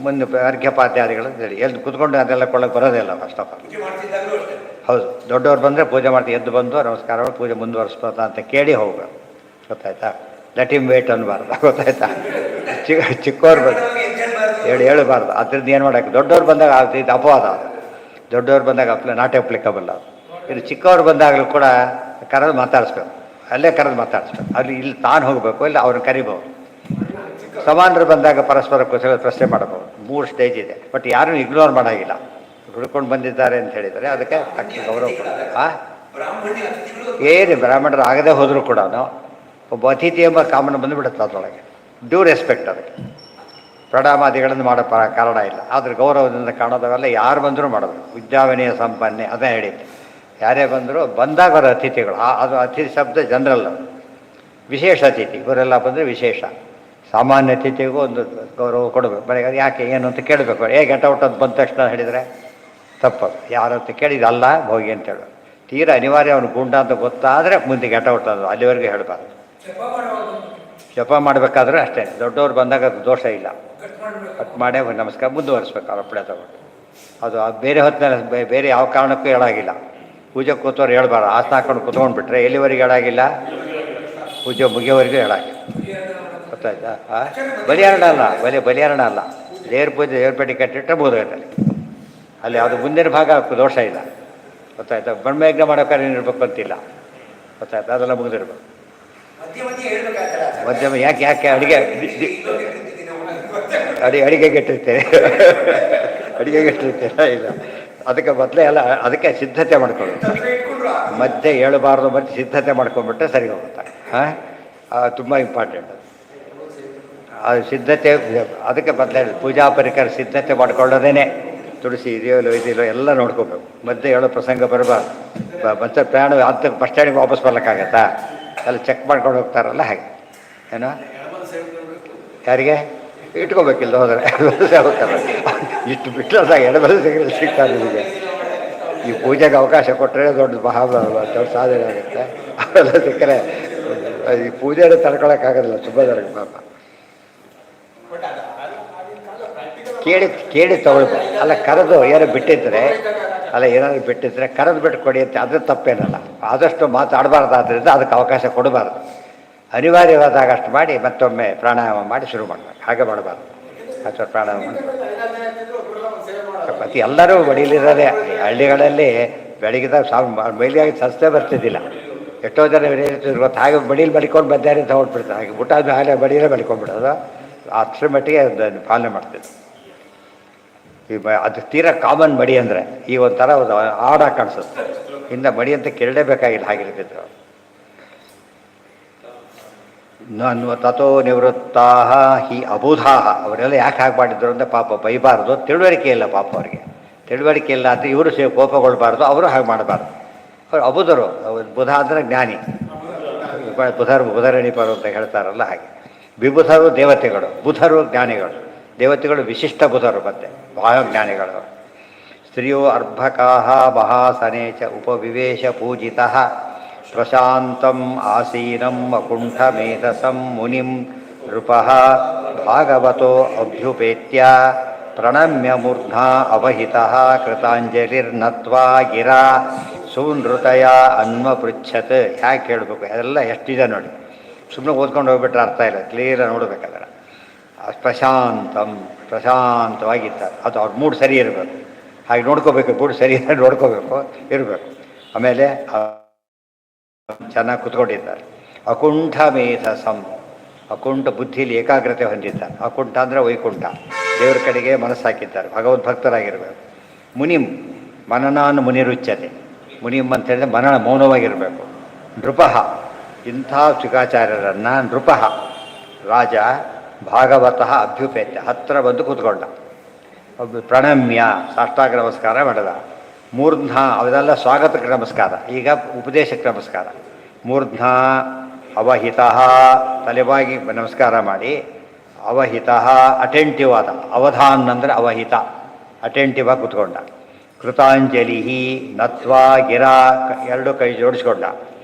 ಮುಂದೆ ಅರ್ಘ್ಯಪಾತ್ಯಾದಿಗಳು ಎದ್ದು ಕುತ್ಕೊಂಡು ಅದೆಲ್ಲ ಕೊಳ್ಳೋಕೆ ಬರೋದಿಲ್ಲ ಫಸ್ಟ್ ಆಫ್ ಆಲ್. ಹೌದು, ದೊಡ್ಡವ್ರು ಬಂದರೆ ಪೂಜೆ ಮಾಡ್ತೀವಿ, ಎದ್ದು ಬಂದು ನಮಸ್ಕಾರ ಮಾಡಿ ಪೂಜೆ ಮುಂದುವರಿಸ್ಬೋದಾ ಅಂತ ಕೇಳಿ ಹೋಗಬೇಕು. ಗೊತ್ತಾಯ್ತಾ? ಲೆಟ್ ಹಿಮ್ ವೇಟ್ ಅನ್ನಬಾರ್ದು. ಗೊತ್ತಾಯ್ತಾ? ಚಿಕ್ಕವ್ರು ಬಂದು ಹೇಳಬಾರ್ದು. ಅದರಿಂದ ಏನು ಮಾಡೋಕ್ಕೆ, ದೊಡ್ಡವ್ರು ಬಂದಾಗ ಇದು ಅಪವಾದ. ಅದು ದೊಡ್ಡವ್ರು ಬಂದಾಗ ನಾಟ್ ಅಪ್ಲಿಕಬಲ್. ಅದು ಇದು ಚಿಕ್ಕವ್ರು ಬಂದಾಗಲೂ ಕೂಡ ಕರೆದು ಮಾತಾಡಿಸ್ಬೇಕು, ಅಲ್ಲೇ ಕರೆದು ಮಾತಾಡಿಸ್ಬೇಕು. ಅಲ್ಲಿ ಇಲ್ಲಿ ತಾನು ಹೋಗಬೇಕು, ಇಲ್ಲ ಅವ್ರನ್ನ ಕರಿಬೋದು. ಸಮಾನರು ಬಂದಾಗ ಪರಸ್ಪರ ಪ್ರಶ್ನೆ ಮಾಡಬಹುದು. 3 ಸ್ಟೇಜ್ ಇದೆ, ಬಟ್ ಯಾರೂ ಇಗ್ನೋರ್ ಮಾಡೋಂಗಿಲ್ಲ. ಹುಡ್ಕೊಂಡು ಬಂದಿದ್ದಾರೆ ಅಂತ ಹೇಳಿದರೆ ಅದಕ್ಕೆ ತಕ್ಕ ಗೌರವ ಕೊಡ. ಏನು ಬ್ರಾಹ್ಮಣರು ಆಗದೆ ಹೋದರೂ ಕೂಡ ಒಬ್ಬ ಅತಿಥಿ ಎಂಬ ಕಾಮನ ಬಂದುಬಿಡುತ್ತೆ ಅದರೊಳಗೆ. ಡ್ಯೂ ರೆಸ್ಪೆಕ್ಟ್ ಅದಕ್ಕೆ. ಪ್ರಣಾಮಾದಿಗಳನ್ನು ಮಾಡೋ ಕಾರಣ ಇಲ್ಲ. ಆದರೆ ಗೌರವದಿಂದ ಕಾಣೋದವೆಲ್ಲ ಯಾರು ಬಂದರೂ ಮಾಡೋದು. ವಿದ್ಯಾವಿನಯ ಸಂಪನ್ನೆ ಅದೇ ಹೇಳಿದ್ದೆ. ಯಾರೇ ಬಂದರೂ ಬಂದಾಗ ಅವರ ಅತಿಥಿಗಳು. ಅದು ಅತಿಥಿ ಶಬ್ದ ಜನರಲ್, ವಿಶೇಷ ಅತಿಥಿ. ಇವರೆಲ್ಲ ಬಂದರೆ ವಿಶೇಷ. ಸಾಮಾನ್ಯ ಅತಿಥಿಗೂ ಒಂದು ಗೌರವ ಕೊಡಬೇಕು. ಬರೀ ಯಾಕೆ ಏನು ಅಂತ ಕೇಳಬೇಕು. ಗೆಟ್ ಔಟ್ ಅಂತ ಬಂದ ತಕ್ಷಣ ಹೇಳಿದರೆ ತಪ್ಪದು. ಯಾರಂತ ಕೇಳಿದಲ್ಲ ಹೋಗಿ ಅಂತ ಹೇಳೋದು. ತೀರಾ ಅನಿವಾರ್ಯ ಅವನು ಗುಂಡ ಅಂತ ಗೊತ್ತಾದರೆ ಮುಂದೆ ಗೆಟ್ ಔಟ್ ಅದು, ಅಲ್ಲಿವರೆಗೂ ಹೇಳಬಾರ್ದು. ಜಪ ಮಾಡಬೇಕಾದ್ರೂ ಅಷ್ಟೇ, ದೊಡ್ಡವ್ರು ಬಂದಾಗ ಅದು ದೋಷ ಇಲ್ಲ. ಕಟ್ ಮಾಡೇ ನಮಸ್ಕಾರ ಮುಂದುವರಿಸ್ಬೇಕು ಅವ್ರ ಹಪ್ಪಳೆ ತಗೊಂಡು. ಅದು ಬೇರೆ ಹೊತ್ತಿನಲ್ಲಿ ಬೇರೆ ಯಾವ ಕಾರಣಕ್ಕೂ ಹೇಳಾಗಿಲ್ಲ. ಪೂಜೆ ಕೂತವ್ರು ಹೇಳ್ಬಾರ್ದು. ಆಸನ ಹಾಕೊಂಡು ಕೂತ್ಕೊಂಡ್ಬಿಟ್ರೆ ಎಲ್ಲಿವರೆಗೆ ಹೇಳಾಗಿಲ್ಲ, ಪೂಜೆ ಮುಗಿಯೋವರೆಗೂ ಹೇಳಾಗಿಲ್ಲ. ಗೊತ್ತಾಯ್ತಾ? ಬಲಿಹರಣ ಅಲ್ಲ, ಬಲಿಹರಣ ಅಲ್ಲ. ದೇವ್ರ ಪೂಜೆ ದೇವ್ರ ಪೇಟೆ ಕಟ್ಟಿಟ್ಟರೆ ಬೋಧದಲ್ಲಿ ಅಲ್ಲಿ ಅದು ಮುಂದಿನ ಭಾಗ ದೋಷ ಇಲ್ಲ. ಗೊತ್ತಾಯ್ತಾ? ಬ್ರಹ್ಮಯಜ್ಞ ಮಾಡೋಕ್ಕಾರೆ ಏನಿರ್ಬೇಕು ಅಂತಿಲ್ಲ. ಗೊತ್ತಾಯ್ತಾ? ಅದೆಲ್ಲ ಮುಗಿದಿರ್ಬೇಕು. ಮಧ್ಯಮ ಯಾಕೆ ಅಡಿಗೆಗೆಟ್ಟಿರ್ತೇನೆ ಅಡಿಗೆಗೆಟ್ಟಿರ್ತೇನೆ ಇಲ್ಲ. ಅದಕ್ಕೆ ಮೊದಲೇ ಎಲ್ಲ ಅದಕ್ಕೆ ಸಿದ್ಧತೆ ಮಾಡ್ಕೊಳ್ಳೋದು. ಮಧ್ಯೆ ಹೇಳಬಾರ್ದು, ಮತ್ತೆ ಸಿದ್ಧತೆ ಮಾಡ್ಕೊಂಡ್ಬಿಟ್ರೆ ಸರಿ ಹೋಗುತ್ತೆ. ತುಂಬ ಇಂಪಾರ್ಟೆಂಟ್ ಅದು ಸಿದ್ಧತೆ. ಅದಕ್ಕೆ ಮೊದಲೇ ಪೂಜಾ ಪರಿಕರ ಸಿದ್ಧತೆ ಮಾಡ್ಕೊಳ್ಳೋದೇನೆ. ತುಳಸಿ ಇದೆಯೋ ಇದಿಲ್ಲೋ ಎಲ್ಲ ನೋಡ್ಕೋಬೇಕು. ಮಧ್ಯೆ ಹೇಳೋ ಪ್ರಸಂಗ ಬರಬಾರ್ದು. ಮತ್ತೆ ಪ್ರಯಾಣ ಅಂತ ಬಸ್ ಸ್ಟ್ಯಾಂಡಿಗೆ ವಾಪಸ್ ಬರ್ಲಿಕ್ಕಾಗತ್ತಾ? ಎಲ್ಲ ಚೆಕ್ ಮಾಡ್ಕೊಂಡು ಹೋಗ್ತಾರಲ್ಲ ಹಾಗೆ. ಏನೋ ಯಾರಿಗೆ ಇಟ್ಕೋಬೇಕಿಲ್ಲ ಹೋದರೆ ಹೋಗ್ತಾರೆ. ಇಷ್ಟು ಬಿಟ್ಟರೆ ಎಡಬಲ ಸಿಗ್ತಾರೆ ನಿಮಗೆ. ಈ ಪೂಜೆಗೆ ಅವಕಾಶ ಕೊಟ್ಟರೆ ದೊಡ್ಡ ದೊಡ್ಡ ಸಾಧನೆ ಆಗುತ್ತೆ. ಅವೆಲ್ಲ ಸಿಕ್ಕರೆ ಈ ಪೂಜೆನ ತಡ್ಕೊಳಕ್ಕಾಗೋದಿಲ್ಲ. ತುಂಬ ಜನಕ್ಕೆ ಪಾಪ ಕೇಳಿ ತಗೊಳ್ಬೇಕು. ಅಲ್ಲ ಕರೆದು ಏನೋ ಬಿಟ್ಟಿದ್ರೆ, ಏನಾದರೂ ಬಿಟ್ಟಿದ್ರೆ ಕರೆದು ಬಿಟ್ಟು ಕೊಡಿ ಅಂತ, ಅದ್ರ ತಪ್ಪೇನಲ್ಲ. ಆದಷ್ಟು ಮಾತಾಡಬಾರ್ದು. ಆದ್ದರಿಂದ ಅದಕ್ಕೆ ಅವಕಾಶ ಕೊಡಬಾರ್ದು. ಅನಿವಾರ್ಯವಾದಾಗ ಅಷ್ಟು ಮಾಡಿ ಮತ್ತೊಮ್ಮೆ ಪ್ರಾಣಾಯಾಮ ಮಾಡಿ ಶುರು ಮಾಡಬೇಕು. ಹಾಗೆ ಮಾಡಬಾರ್ದು. ಅಥವಾ ಪ್ರಾಣಾಯಾಮ ಮತ್ತು ಎಲ್ಲರೂ ಬಡಿಲಿರೋದೇ. ಹಳ್ಳಿಗಳಲ್ಲಿ ಬೆಳಗಿದಾಗ ಮೈಲಿಗಾಗಿ ಸಸ್ತೆ ಬರ್ತಿದ್ದಿಲ್ಲ. ಎಷ್ಟೋ ಜನ ಇರ್ತಿದ್ರು ಗೊತ್ತು, ಹಾಗೆ ಬಡೀಲಿ ಬಡ್ಕೊಂಡು ಬಂದಾರೆ ಅಂತ ಹೊಟ್ಬಿಡ್ತಾರೆ. ಹಾಗೆ ಊಟ ಹಾಲೆ ಬಡೀಲೇ ಬಡ್ಕೊಂಡ್ಬಿಡೋದು. ಅಷ್ಟರ ಮಟ್ಟಿಗೆ ಅದನ್ನು ಪಾಲನೆ ಮಾಡ್ತಿದ್ರು. ಅದು ತೀರಾ ಕಾಮನ್ ಮಡಿ ಅಂದರೆ ಈ ಒಂಥರ ಆಡಾಗಿ ಕಾಣಿಸುತ್ತೆ. ಇನ್ನು ಮಡಿ ಅಂತ ಕೇಳಲೇಬೇಕಾಗಿಲ್ಲ, ಹಾಗಿರ್ತಿದ್ರು. ನಾನು ತಥೋ ನಿವೃತ್ತಾ ಹಿ ಅಬುಧಾ, ಅವರೆಲ್ಲ ಯಾಕೆ ಹಾಗೆ ಮಾಡಿದ್ರು ಅಂದರೆ ಪಾಪ ಬೈಬಾರ್ದು, ತಿಳುವಳಿಕೆ ಇಲ್ಲ ಪಾಪ ಅವರಿಗೆ. ತಿಳುವಳಿಕೆ ಇಲ್ಲ ಅಂತ ಇವರು ಕೋಪಗೊಳ್ಬಾರ್ದು, ಅವರು ಹಾಗೆ ಮಾಡಬಾರ್ದು. ಅವರು ಅಬುಧರು, ಬುಧ ಅಂದರೆ ಜ್ಞಾನಿ, ಬುಧರಣಿಪರು ಅಂತ ಹೇಳ್ತಾರಲ್ಲ ಹಾಗೆ. ವಿಬುಧರು ದೇವತೆಗಳು, ಬುಧರು ಜ್ಞಾನಿಗಳು. ದೇವತೆಗಳು ವಿಶಿಷ್ಟ ಬುಧರು, ಮತ್ತೆ ಬಹಳ ಜ್ಞಾನಿಗಳು. ಸ್ತ್ರೀಯೋ ಅರ್ಭಕಾಹ ಮಹಾಸನೆ ಚ ಉಪವಿವೇಶ ಪೂಜಿತಃ ಪ್ರಶಾಂತಂ ಆಸೀನಂ ಅಕುಂಠಮೇಧಸಂ ಮುನಿಂ ನೃಪಃ ಭಾಗವತೋ ಅಭ್ಯುಪೇತ್ಯ ಪ್ರಣಮ್ಯ ಮೂರ್ಧ್ನಾ ಅವಹಿತಃ ಕೃತಾಂಜಲಿರ್ನತ್ವಾ ಗಿರಾ ಸೂನೃತಯ ಅನ್ವಪೃಚ್ಛತ್. ಯಾಕೆ ಹೇಳಬೇಕು, ಅದೆಲ್ಲ ಎಷ್ಟಿದೆ ನೋಡಿ. ಸುಮ್ಮನೆ ಓದ್ಕೊಂಡು ಹೋಗ್ಬಿಟ್ರೆ ಅರ್ಥ ಇಲ್ಲ, ಕ್ಲಿಯರಾಗಿ ನೋಡಬೇಕಾದ್ರೆ. ಪ್ರಶಾಂತವಾಗಿರ್ತಾರೆ. ಅದು ಅವ್ರ ಮೂಡ್ ಸರಿ ಇರಬೇಕು, ಹಾಗೆ ನೋಡ್ಕೋಬೇಕು. ಮೂಡ್ ಸರಿ ನೋಡ್ಕೋಬೇಕು, ಇರಬೇಕು. ಆಮೇಲೆ ಚೆನ್ನಾಗಿ ಕುತ್ಕೊಂಡಿದ್ದಾರೆ. ಅಕುಂಠ ಮೇಧಸಂ, ಅಕುಂಠ ಬುದ್ಧಿಲಿ ಏಕಾಗ್ರತೆ ಹೊಂದಿದ್ದಾರೆ. ಅಕುಂಠ ಅಂದರೆ ವೈಕುಂಠ, ದೇವರ ಕಡೆಗೆ ಮನಸ್ಸಾಕಿದ್ದಾರೆ. ಭಗವದ್ ಭಕ್ತರಾಗಿರಬೇಕು. ಮುನಿಂ ಮನನಾನ್ ಮುನಿರುಚ್ಯತೆ, ಮುನಿಂ ಅಂತ ಹೇಳಿದ್ರೆ ಮನನ ಮೌನವಾಗಿರಬೇಕು. ನೃಪಃ, ಇಂಥ ಶುಕಾಚಾರ್ಯರನ್ನು ನೃಪಃ ರಾಜ ಭಾಗವತಃ ಅಭ್ಯುಪೇತ್ಯ, ಹತ್ತಿರ ಬಂದು ಕೂತ್ಕೊಂಡ. ಪ್ರಣಮ್ಯ ಸಾಷ್ಟಾಂಗ ನಮಸ್ಕಾರ ಮಾಡಿದ. ಮೂರ್ಧ್ನ ಅವೆಲ್ಲ ಸ್ವಾಗತಕ್ಕೆ ನಮಸ್ಕಾರ, ಈಗ ಉಪದೇಶಕ್ಕೆ ನಮಸ್ಕಾರ. ಮೂರ್ಧ್ನ ಅವಹಿತ, ತಲೆಬಾಗಿ ನಮಸ್ಕಾರ ಮಾಡಿ. ಅವಹಿತ ಅಟೆಂಟಿವ್ ಆದ, ಅವಧಾನ್ ಅಂದರೆ ಅವಹಿತ, ಅಟೆಂಟಿವ್ ಆಗಿ ಕೂತ್ಕೊಂಡ. ಕೃತಾಂಜಲಿ ನತ್ವಾ ಗಿರಾ, ಎರಡು ಕೈ ಜೋಡಿಸ್ಕೊಂಡ.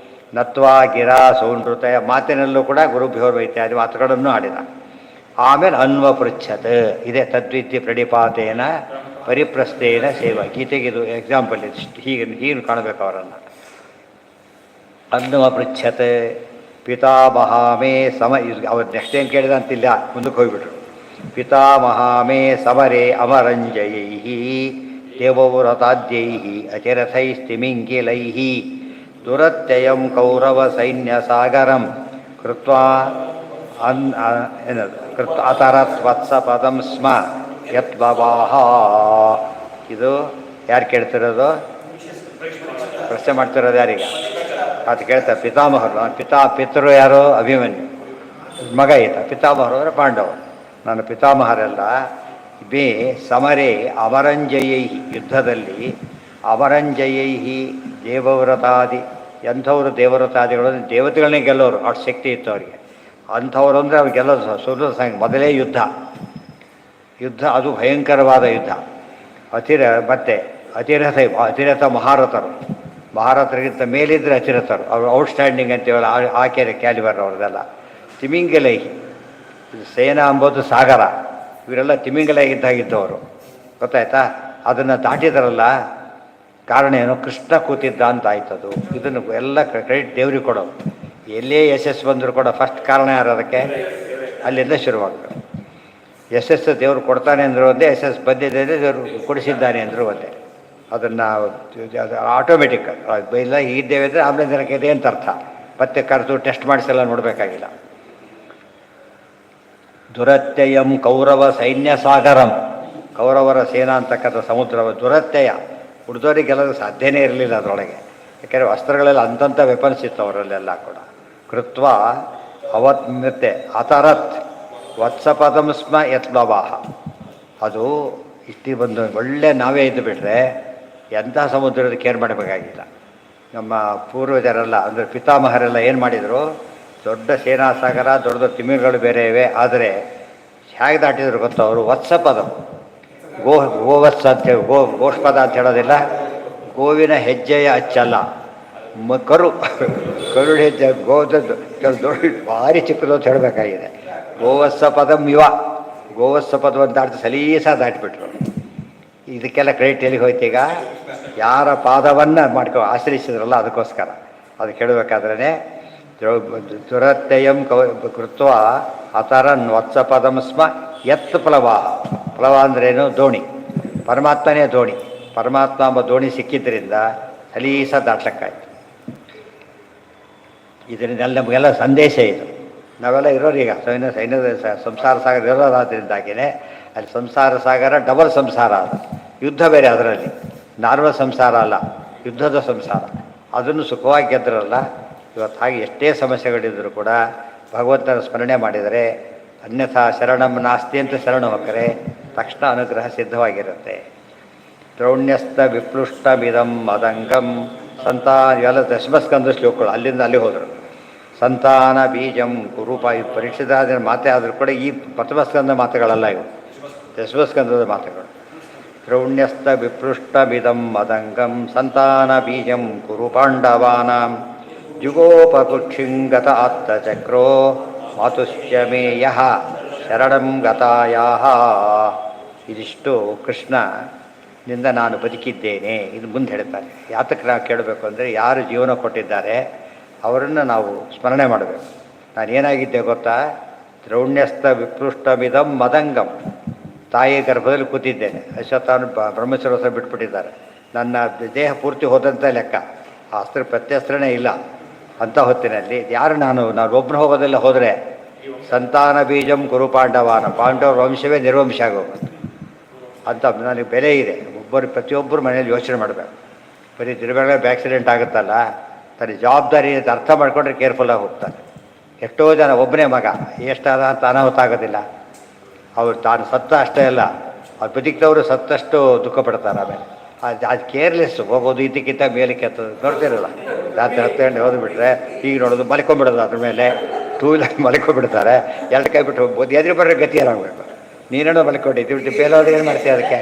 ನತ್ವಾ ಗಿರಾ ಸೌನೃತಯ, ಮಾತಿನಲ್ಲೂ ಕೂಡ ಗುರುಭ್ಯೋರ್ವ ಇತ್ಯಾದಿ ಮಾತುಗಳನ್ನು ಆಡಿದ. ಆಮೇಲೆ ಅನ್ವಪೃಚ್ಛತ್ ಇದೆ. ತದ್ವಿದ್ಯ ಪ್ರಣಿಪಾತೇನ ಪರಿಪ್ರಸ್ಥೇನ ಸೇವಾ, ಗೀತೆಗೆ ಇದು ಎಕ್ಸಾಂಪಲ್. ಇದು ಹೀಗೆ ಕಾಣಬೇಕು ಅವರನ್ನು. ಅನ್ವಪೃಚ್ಛತ್ ಪಿತಾಮಹಾಮೇ ಸಮ, ಅವ್ರು ನೆಕ್ಸ್ಟ್ ಏನು ಕೇಳಿದ ಅಂತಿಲ್ಲ, ಮುಂದಕ್ಕೆ ಹೋಗ್ಬಿಟ್ರು. ಪಿತಾಮಹಾಮೇ ಸಮರೇ ಅಮರಂಜಯೈ ದೇವವ್ರತಾದ್ಯೈ ಅಚಿರಥೈಸ್ತಿಮಿಂಗಿಲೈ ದುರತ್ಯಯಂ ಕೌರವ ಸೈನ್ಯ ಸಾಗರಂ ಕೃತ್ವಾ ಅತರತ್ ವತ್ಸ ಪದಂ ಸ್ಮ ಯತ್ಬವಾಹ. ಇದು ಯಾರು ಕೇಳ್ತಿರೋದು, ಪ್ರಶ್ನೆ ಮಾಡ್ತಿರೋದು ಯಾರೀಗ? ಅದು ಕೇಳ್ತಾರೆ ಪಿತಾಮಹರು. ಪಿತೃ ಯಾರು? ಅಭಿಮನ್ಯು ಮಗ ಈತ. ಪಿತಾಮಹರು ಅಂದರೆ ಪಾಂಡವರು. ನನ್ನ ಪಿತಾಮಹರೆಲ್ಲ ಬೇ ಸಮರೇ ಅಮರಂಜಯೈ, ಯುದ್ಧದಲ್ಲಿ ಅಮರಂಜಯೈ ದೇವವ್ರತಾದಿ, ಎಂಥವರು ದೇವವ್ರತಾದಿಗಳು, ದೇವತೆಗಳನ್ನೇ ಗೆಲ್ಲೋರು, ಅಷ್ಟು ಶಕ್ತಿ ಇತ್ತು ಅವರಿಗೆ. ಅಂಥವ್ರು ಅಂದರೆ ಅವ್ರು ಗೆಲ್ಲೋದು ಸುಲಭ ಸಂಖ್ಯೆ. ಮೊದಲೇ ಯುದ್ಧ ಅದು ಭಯಂಕರವಾದ ಯುದ್ಧ. ಮತ್ತು ಅತಿರಥ ಮಹಾರಥರಿಗಿಂತ ಮೇಲಿದ್ದರೆ ಅತಿರಥರು, ಅವರು ಔಟ್ಸ್ಟ್ಯಾಂಡಿಂಗ್ ಅಂತೇವಲ್ಲ, ಆಕೆರೆ ಕ್ಯಾಲಿಬರ್ ಅವ್ರದ್ದೆಲ್ಲ. ತಿಮಿಂಗಲೈಹಿ, ಸೇನಾ ಅಂಬೋದು ಸಾಗರ, ಇವರೆಲ್ಲ ತಿಮಿಂಗಲಾಗಿದ್ದಾಗಿದ್ದವರು, ಗೊತ್ತಾಯ್ತಾ? ಅದನ್ನು ದಾಟಿದಾರಲ್ಲ, ಕಾರಣ ಏನು? ಕೃಷ್ಣ ಕೂತಿದ್ದ ಅಂತ ಆಯ್ತದು. ಇದನ್ನು ಎಲ್ಲ ಕ್ರೆಡಿಟ್ ದೇವ್ರಿಗೆ ಕೊಡೋದು. ಎಲ್ಲೇ ಯಶಸ್ಸು ಬಂದರೂ ಕೂಡ ಫಸ್ಟ್ ಕಾರಣ ಯಾರು ಅದಕ್ಕೆ? ಅಲ್ಲಿಂದ ಶುರುವಾಗಬೇಕು. ಯಶಸ್ಸು ದೇವರು ಕೊಡ್ತಾನೆ ಅಂದರೂ ಒಂದೇ, ಯಶಸ್ಸು ಬಂದಿದೆ ದೇವರು ಕೊಡಿಸಿದ್ದಾನೆ ಅಂದರೂ ಒಂದೇ. ಅದನ್ನು ಆಟೋಮೆಟಿಕ್ ಇಲ್ಲ, ಇದ್ದೇವೆ ಅಂದರೆ ಆಮೇಲೆ ಜನಕ್ಕೆ ಇದೆ ಅಂತ ಅರ್ಥ. ಮತ್ತೆ ಕರೆದು ಟೆಸ್ಟ್ ಮಾಡಿಸೆಲ್ಲ ನೋಡಬೇಕಾಗಿಲ್ಲ. ದುರತ್ಯಯಂ ಕೌರವ ಸೈನ್ಯ ಸಾಗರಂ, ಕೌರವರ ಸೇನಾ ಅಂತಕ್ಕಂಥ ಸಮುದ್ರ ದುರತ್ಯಯ, ಉಳಿದವರಿಗೆಲ್ಲದು ಸಾಧ್ಯನೇ ಇರಲಿಲ್ಲ ಅದರೊಳಗೆ. ಯಾಕೆಂದರೆ ವಸ್ತ್ರಗಳೆಲ್ಲ ಅಂತಂಥ ವೆಪನ್ಸ್ ಇತ್ತು ಅವರಲ್ಲೆಲ್ಲ ಕೂಡ. ಕೃತ್ವ ಮತ್ತೆ ಅತರತ್ ವತ್ಸಪದಂ ಸ್ಮ ಯತ್ಲವಾಹ, ಅದು ಇಷ್ಟು ಬಂದು ಒಳ್ಳೆ ನಾವೇ ಇದ್ದು ಬಿಟ್ಟರೆ ಎಂಥ ಸಮುದ್ರದ ಕೇರ್ ಮಾಡಬೇಕಾಗಿಲ್ಲ. ನಮ್ಮ ಪೂರ್ವಜರೆಲ್ಲ ಅಂದರೆ ಪಿತಾಮಹರೆಲ್ಲ ಏನು ಮಾಡಿದರು? ದೊಡ್ಡ ಸೇನಾ ಸಾಗರ, ದೊಡ್ಡ ದೊಡ್ಡ ತಿಮಿಂಗಗಳು ಬೇರೆ ಇವೆ, ಆದರೆ ಹೇಗೆ ದಾಟಿದ್ರು ಗೊತ್ತು ಅವರು? ವತ್ಸಪದ, ಗೋವತ್ಸ ಅಂತೇಳಿ, ಗೋಷ್ಪದ ಅಂತ ಹೇಳೋದಿಲ್ಲ, ಗೋವಿನ ಹೆಜ್ಜೆಯ ಅಚ್ಚಲ್ಲ, ಕರುಳು ಹೆಜ್ಜೆ, ಗೋದದ್ದು ಕೆಲವು ದೊಡ್ಡ ಭಾರಿ ಚಿಕ್ಕದು ಅಂತ ಹೇಳಬೇಕಾಗಿದೆ. ಗೋವತ್ಸ ಪದಂ ಇವ, ಗೋವತ್ಸ ಪದವನ್ನು ದಾಟಿ ಸಲೀಸ ದಾಟಿಬಿಟ್ರು. ಇದಕ್ಕೆಲ್ಲ ಕ್ರೆಡಿಟ್ ಎಲ್ಲಿಗೆ ಹೋಯ್ತೀಗ? ಯಾರ ಪಾದವನ್ನು ಆಶ್ರಯಿಸಿದ್ರಲ್ಲ ಅದಕ್ಕೋಸ್ಕರ. ಅದು ಕೇಳಬೇಕಾದ್ರೇ ದುರತ್ಯಯಂ ಕೃತ್ವ ಅತರನ್ ವತ್ಸಪದಂ ಸ್ಮ ಯತ್ ಪ್ಲವಾಹ. ಪ್ಲವ ಅಂದ್ರೇನು? ದೋಣಿ. ಪರಮಾತ್ಮನೇ ದೋಣಿ. ಪರಮಾತ್ಮ ಎಂಬ ದೋಣಿ ಸಿಕ್ಕಿದ್ದರಿಂದ ಸಲೀಸ ದಾಟ್ಲಕ್ಕಾಯ್ತು. ಇದರಿಂದೆಲ್ಲ ನಮಗೆಲ್ಲ ಸಂದೇಶ ಇದು. ನಾವೆಲ್ಲ ಇರೋರು ಈಗ ಸೈನ್ಯದ ಸಂಸಾರ ಸಾಗರ ಇರೋದಾದ್ರಿಂದಾಗಿಯೇ ಅಲ್ಲಿ ಸಂಸಾರ ಸಾಗರ ಡಬಲ್ ಸಂಸಾರ ಅದು. ಯುದ್ಧ ಬೇರೆ ಅದರಲ್ಲಿ, ನಾರ್ಮಲ್ ಸಂಸಾರ ಅಲ್ಲ, ಯುದ್ಧದ ಸಂಸಾರ. ಅದನ್ನು ಸುಖವಾಗಿ ಗೆದ್ದರಲ್ಲ. ಇವತ್ತು ಹಾಗೆ ಎಷ್ಟೇ ಸಮಸ್ಯೆಗಳಿದ್ದರೂ ಕೂಡ ಭಗವಂತನ ಸ್ಮರಣೆ ಮಾಡಿದರೆ, ಅನ್ಯಥಾ ಶರಣಂ ನಾಸ್ತಿ ಅಂತ ಶರಣ ಹೋಗ್ತಾರೆ, ತಕ್ಷಣ ಅನುಗ್ರಹ ಸಿದ್ಧವಾಗಿರುತ್ತೆ. ದ್ರೌಣ್ಯಸ್ಥ ವಿಪ್ಲುಷ್ಟಮಿದಂ ಮದಂಗಂ ಸಂತಾನ, ಇವೆಲ್ಲ ದಶಮಸ್ಕಂದ ಶ್ಲೋಕಗಳು, ಅಲ್ಲಿಂದ ಅಲ್ಲಿ ಹೋದರು. ಸಂತಾನ ಬೀಜಂ ಕುರೂಪ, ಇದು ಪರೀಕ್ಷಿತಾದ ಮಾತೇ ಆದರೂ ಕೂಡ ಈ ಪ್ರಥಮಸ್ಕಂದ ಮಾತುಗಳಲ್ಲ ಇವು, ದಶಮಸ್ಕಂದದ ಮಾತುಗಳು. ದ್ರೌಣ್ಯಸ್ಥ ವಿಪೃಷ್ಟಮಿದಂ ಮದಂಗಂ ಸಂತಾನ ಬೀಜಂ ಕುರು ಪಾಂಡವಾನಾಂ ಜುಗೋಪಕುಕ್ಷಿಂಗತ ಆತ್ತಚಕ್ರೋ ಮಾತುಶ್ಚಮೇಯಃ ಶರಣಂ ಗತಾಯಾಹ. ಇದಿಷ್ಟು ಕೃಷ್ಣನಿಂದ ನಾನು ಬದುಕಿದ್ದೇನೆ, ಇದು ಮುಂದೆ ಹೇಳ್ತಾರೆ. ಯಾತಕ್ಕೆ ನಾವು ಕೇಳಬೇಕು ಅಂದರೆ, ಯಾರು ಜೀವನ ಕೊಟ್ಟಿದ್ದಾರೆ ಅವರನ್ನು ನಾವು ಸ್ಮರಣೆ ಮಾಡಬೇಕು. ನಾನೇನಾಗಿದ್ದೆ ಗೊತ್ತಾ? ದ್ರೌಣ್ಯಸ್ಥ ವಿಪೃಷ್ಟಮಿದಂ ಮದಂಗಂ, ತಾಯಿ ಗರ್ಭದಲ್ಲಿ ಕೂತಿದ್ದೇನೆ. ಅಶ್ವತ್ಥಾನು ಬ್ರಹ್ಮಚರ್ಯ ಬಿಟ್ಬಿಟ್ಟಿದ್ದಾರೆ. ನನ್ನ ದೇಹ ಪೂರ್ತಿ ಹೋದಂಥ ಲೆಕ್ಕ, ಆ ಅಸ್ತ್ರ ಪ್ರತ್ಯಸ್ತ್ರನೇ ಇಲ್ಲ ಅಂಥ ಹೊತ್ತಿನಲ್ಲಿ ಯಾರು ನಾನು ಒಬ್ಬನು ಹೋಗೋದೆಲ್ಲ ಹೋದರೆ ಸಂತಾನ ಬೀಜಂ ಕುರು ಪಾಂಡವಾನ, ಪಾಂಡವರ ವಂಶವೇ ನಿರ್ವಂಶ ಆಗೋಗುತ್ತೆ ಅಂತ ನನಗೆ ಬೆಲೆ ಇದೆ. ಪ್ರತಿಯೊಬ್ಬರು ಮನೇಲಿ ಯೋಚನೆ ಮಾಡಬೇಕು. ಬರೀ ತಿರುಗಾಗ ಆಕ್ಸಿಡೆಂಟ್ ಆಗುತ್ತಲ್ಲ, ತನ್ನ ಜವಾಬ್ದಾರಿ ಅಂತ ಅರ್ಥ ಮಾಡ್ಕೊಂಡ್ರೆ ಕೇರ್ಫುಲ್ಲಾಗಿ ಹೋಗ್ತಾನೆ. ಎಷ್ಟೋ ಜನ ಒಬ್ಬನೇ ಮಗ ಎಷ್ಟಾದ ಅಂತ ಅನಾಹುತ ಆಗೋದಿಲ್ಲ. ಅವ್ರು ತಾನು ಸತ್ತ ಅಷ್ಟೇ ಅಲ್ಲ, ಅವ್ರು ಬದುಕಿದವರು ಸತ್ತಷ್ಟು ದುಃಖ ಪಡ್ತಾರೆ. ಆಮೇಲೆ ಅದು ಕೇರ್ಲೆಸ್, ಹೋಗೋದು ಇದಕ್ಕಿಂತ ಮೇಲಕ್ಕೆ ಎತ್ತೋದು ನೋಡ್ತಿರಲ್ಲ. ರಾತ್ರಿ 10 ಗಂಟೆ ಹೋದ್ಬಿಟ್ರೆ ಈಗ ನೋಡೋದು ಮಲ್ಕೊಂಡ್ಬಿಡೋದು, ಅದ್ರ ಮೇಲೆ ಟೂ ವೀಲರ್ ಮಲ್ಕೊಂಡ್ಬಿಡ್ತಾರೆ. ಎರಡು ಕೈ ಬಿಟ್ಟು ಹೋಗ್ಬೋದು, ಎದುರು ಬರೋ ಗತಿ ಏನಾಗಬೇಕು. ನೀನೇನೋ ಮಲ್ಕೊಂಡಿದ್ದು ಬೇಲೋದು ಏನು ಮಾಡ್ತೀಯ ಅದಕ್ಕೆ?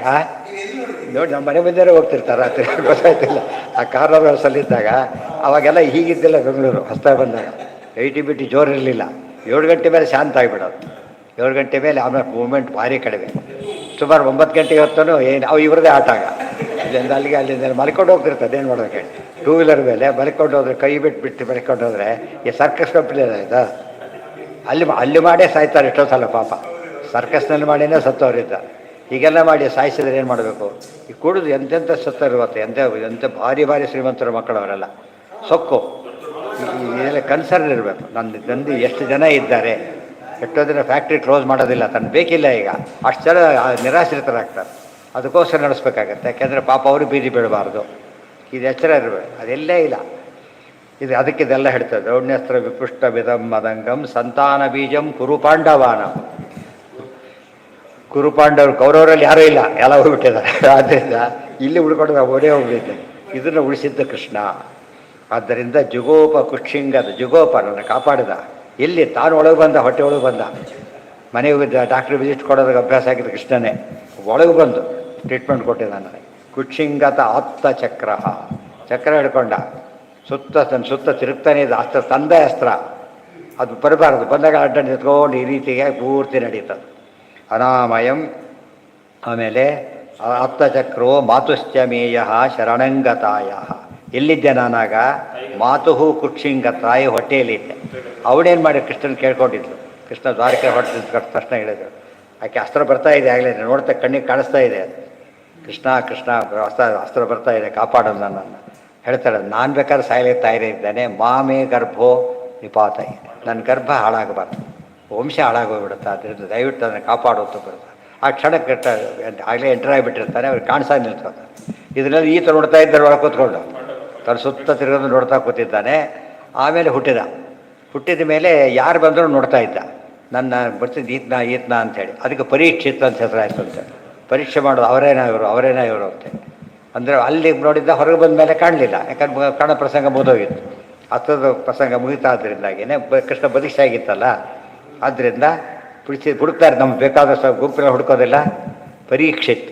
ನೋಡಿ, ನಮ್ಮ ಮನೆ ಮುಂದೆ ಹೋಗ್ತಿರ್ತಾರೆ ರಾತ್ರಿ, ಗೊತ್ತಾಯ್ತಿಲ್ಲ. ಆ ಕಾರ್ನರ್ಸಲ್ಲಿದ್ದಾಗ ಅವಾಗೆಲ್ಲ ಹೀಗಿದ್ದಿಲ್ಲ. ಬೆಂಗಳೂರು ಹೊಸ್ದಾಗಿ ಬಂದಾಗ 80 ಜೋರು ಇರಲಿಲ್ಲ. 7 ಗಂಟೆ ಮೇಲೆ ಶಾಂತ ಆಗಿಬಿಡೋದು. 7 ಗಂಟೆ ಮೇಲೆ ಆಮೇಲೆ ಮೂವ್ಮೆಂಟ್ ಭಾರಿ ಕಡಿಮೆ. ಸುಮಾರು 9 ಗಂಟೆಗೆ ಹೊತ್ತೂ ಏನು ಅವು ಇವ್ರದೇ ಆಟ ಆಗ. ಇಲ್ಲಿಂದ ಅಲ್ಲಿಗೆ ಮಲ್ಕೊಂಡು ಹೋಗ್ತಿರ್ತದೆ. ಏನು ಮಾಡೋದಕ್ಕೆ? ಟೂ ವೀಲರ್ ಮೇಲೆ ಮಲ್ಕೊಂಡು ಹೋದ್ರೆ, ಕೈ ಬಿಟ್ಟು ಮಲ್ಕೊಂಡು ಹೋದರೆ ಈ ಸರ್ಕಸ್ ಕಂಪ್ನಿ ಆಯಿತಾ, ಅಲ್ಲಿ ಮಾಡೇ ಸಾಯ್ತಾರೆ ಎಷ್ಟೋ ಸಲ ಪಾಪ. ಸರ್ಕಸ್ನಲ್ಲಿ ಮಾಡಿನೇ ಸತ್ತವರಿದ್ದಾರೆ. ಹೀಗೆಲ್ಲ ಮಾಡಿ ಸಾಯಿಸಿದ್ರೆ ಏನು ಮಾಡಬೇಕು? ಈ ಕುಡಿದು ಎಂತೆಂಥ ಸತ್ತರಿರುತ್ತೆ, ಎಂಥ ಭಾರಿ ಶ್ರೀಮಂತರ ಮಕ್ಕಳು ಅವರೆಲ್ಲ. ಸೊಕ್ಕು ಇದೆಲ್ಲ ಕನ್ಸರ್ನ್ ಇರಬೇಕು. ನಂದು ಎಷ್ಟು ಜನ ಇದ್ದಾರೆ, ಎಷ್ಟೋ ದಿನ ಫ್ಯಾಕ್ಟ್ರಿ ಕ್ಲೋಸ್ ಮಾಡೋದಿಲ್ಲ, ತನ್ನ ಬೇಕಿಲ್ಲ. ಈಗ ಅಷ್ಟು ಜನ ನಿರಾಶ್ರಿತರಾಗ್ತಾರೆ. ಅದಕ್ಕೋಸ್ಕರ ನಡೆಸ್ಬೇಕಾಗತ್ತೆ. ಯಾಕೆಂದರೆ ಪಾಪ ಅವರು ಬೀದಿ ಬೀಳಬಾರ್ದು. ಇದು ಎಚ್ಚರ ಇರಬೇಕು. ಅದೆಲ್ಲೇ ಇಲ್ಲ. ಅದಕ್ಕಿದೆಲ್ಲ ಹೇಳ್ತಾರೆ. ದ್ರೌಣ್ಯಸ್ತ್ರ ವಿಪುಷ್ಟ ವಿಧಂ ಮದಂಗಂ ಸಂತಾನ ಬೀಜಂ ಕುರು ಪಾಂಡವಾನಂ. ಕುರುಪಾಂಡವರು ಕೌರವರಲ್ಲಿ ಯಾರೂ ಇಲ್ಲ, ಎಲ್ಲ ಹೋಗ್ಬಿಟ್ಟಿದ್ದಾರೆ. ಆದ್ದರಿಂದ ಇಲ್ಲಿ ಉಳ್ಕೊಂಡು ನಾವು ಓಡೇ ಹೋಗ್ಬಿಟ್ಟಿದ್ದೇನೆ. ಇದನ್ನು ಉಳಿಸಿದ್ದ ಕೃಷ್ಣ. ಆದ್ದರಿಂದ ಜುಗೋಪ ಕುಕ್ಷಿಂಗದ ಜುಗೋಪ ನನ್ನ ಕಾಪಾಡಿದ. ಎಲ್ಲಿ? ತಾನು ಒಳಗೆ ಬಂದ, ಹೊಟ್ಟೆ ಒಳಗೆ ಬಂದ. ಮನೆಗೆ ಡಾಕ್ಟ್ರ್ ವಿಸಿಟ್ ಕೊಡೋದಕ್ಕೆ ಅಭ್ಯಾಸ ಆಗಿದ್ದು ಕೃಷ್ಣನೇ. ಒಳಗೆ ಬಂದು ಟ್ರೀಟ್ಮೆಂಟ್ ಕೊಟ್ಟಿದ್ದ ನನಗೆ. ಕುಕ್ಷಿಂಗತ ಆತ್ತ ಚಕ್ರ, ಚಕ್ರ ಹಿಡ್ಕೊಂಡ ತನ್ನ ಸುತ್ತ ತಿರುಗ್ತಾನೆ ಇದೆ. ಅಸ್ತ್ರ ತಂದೆ ಅಸ್ತ್ರ, ಅದು ಬರಬಾರ್ದು. ಬಂದಾಗ ಅಡ್ಡ ನಿಂತ್ಕೊಂಡು ಈ ರೀತಿಗೆ ಪೂರ್ತಿ ನಡೀತದೆ. ಅನಾಮಯಂ. ಆಮೇಲೆ ಆಪ್ತಚಕ್ರೋ ಮಾತುಶ್ಚಮೇಯ ಶರಣಂಗತಾಯ. ಎಲ್ಲಿದ್ದೆ ನಾನಾಗ? ಮಾತುಹು ಕುಕ್ಷಿಂಗ, ತಾಯಿ ಹೊಟ್ಟೆಯಲ್ಲಿದ್ದೆ. ಅವಳೇನು ಮಾಡಿ ಕೃಷ್ಣನ ಕೇಳ್ಕೊಂಡಿದ್ಲು. ಕೃಷ್ಣ ದ್ವಾರಕೆ ಹೊಟ್ಟಿದ್ದ ತಕ್ಷಣ ಹೇಳಿದ್ರು, ಆಕೆ ಅಸ್ತ್ರ ಬರ್ತಾ ಇದೆ ಆಗಲೇ, ನೋಡ್ತಾ ಕಣ್ಣಿಗೆ ಕಾಣಿಸ್ತಾ ಇದೆ. ಕೃಷ್ಣ ಕೃಷ್ಣ ಅಸ್ತ್ರ ಬರ್ತಾ ಇದೆ, ಕಾಪಾಡೋದು ನನ್ನನ್ನು ಹೇಳ್ತಾಳೆ. ನಾನು ಬೇಕಾದ್ರೆ ಸಾಯಲೇ ತಾಯಿರೇ ಇದ್ದಾನೆ. ಮಾಮೇ ಗರ್ಭೋ ನಿಪಾತ, ನನ್ನ ಗರ್ಭ ಹಾಳಾಗಬಾರ್ದು, ವಂಶ ಹಾಳಾಗೋಗ್ಬಿಡುತ್ತೆ. ಅದರಿಂದ ದಯವಿಟ್ಟು ಅದನ್ನು ಕಾಪಾಡೋದು ಬರುತ್ತೆ. ಆ ಕ್ಷಣಕ್ಕೆ ಆಗಲೇ ಎಂಟರ್ ಆಗಿಬಿಟ್ಟಿರ್ತಾನೆ. ಅವ್ರಿಗೆ ಕಾಣಿಸ್ತಾ ನಿಲ್ತಾರೆ. ಇದರಲ್ಲಿ ಈತ ನೋಡ್ತಾ ಇದ್ದಾರೆ ಒಳಗೆ ಕೂತ್ಕೊಂಡು, ತನ್ನ ಸುತ್ತ ತಿರುಗೋದು ನೋಡ್ತಾ ಕೂತಿದ್ದಾನೆ. ಆಮೇಲೆ ಹುಟ್ಟಿದ ಮೇಲೆ ಯಾರು ಬಂದರೂ ನೋಡ್ತಾ ಇದ್ದ. ನನ್ನ ಬರ್ತಿದ್ದು ಈತ್ನ ಅಂಥೇಳಿ. ಅದಕ್ಕೆ ಪರೀಕ್ಷಿತ್ ಅಂತ ಹೆಸರಾಯ್ತು ಅಂತೇಳಿ. ಪರೀಕ್ಷೆ ಮಾಡೋದು ಅವರೇನ ಇವರು ಅಂತೇಳಿ. ಅಂದರೆ ಅಲ್ಲಿ ನೋಡಿದ್ದ, ಹೊರಗೆ ಬಂದ ಮೇಲೆ ಕಾಣಲಿಲ್ಲ. ಯಾಕಂದ್ರೆ ಕಾಣೋ ಪ್ರಸಂಗ ಮುಗಿದೋಗಿತ್ತು. ಹತ್ತದ ಪ್ರಸಂಗ ಮುಗಿತಾ ಆದ್ದರಿಂದಾಗಿಯೇ ಕೃಷ್ಣ ಬದಿಷ್ಟಾಗಿತ್ತಲ್ಲ. ಆದ್ದರಿಂದ ಹುಡುಕ್ತಾರೆ. ನಮ್ಗೆ ಬೇಕಾದಷ್ಟು ಗುಂಪಿನ ಹುಡುಕೋದಿಲ್ಲ. ಪರೀಕ್ಷಿತ್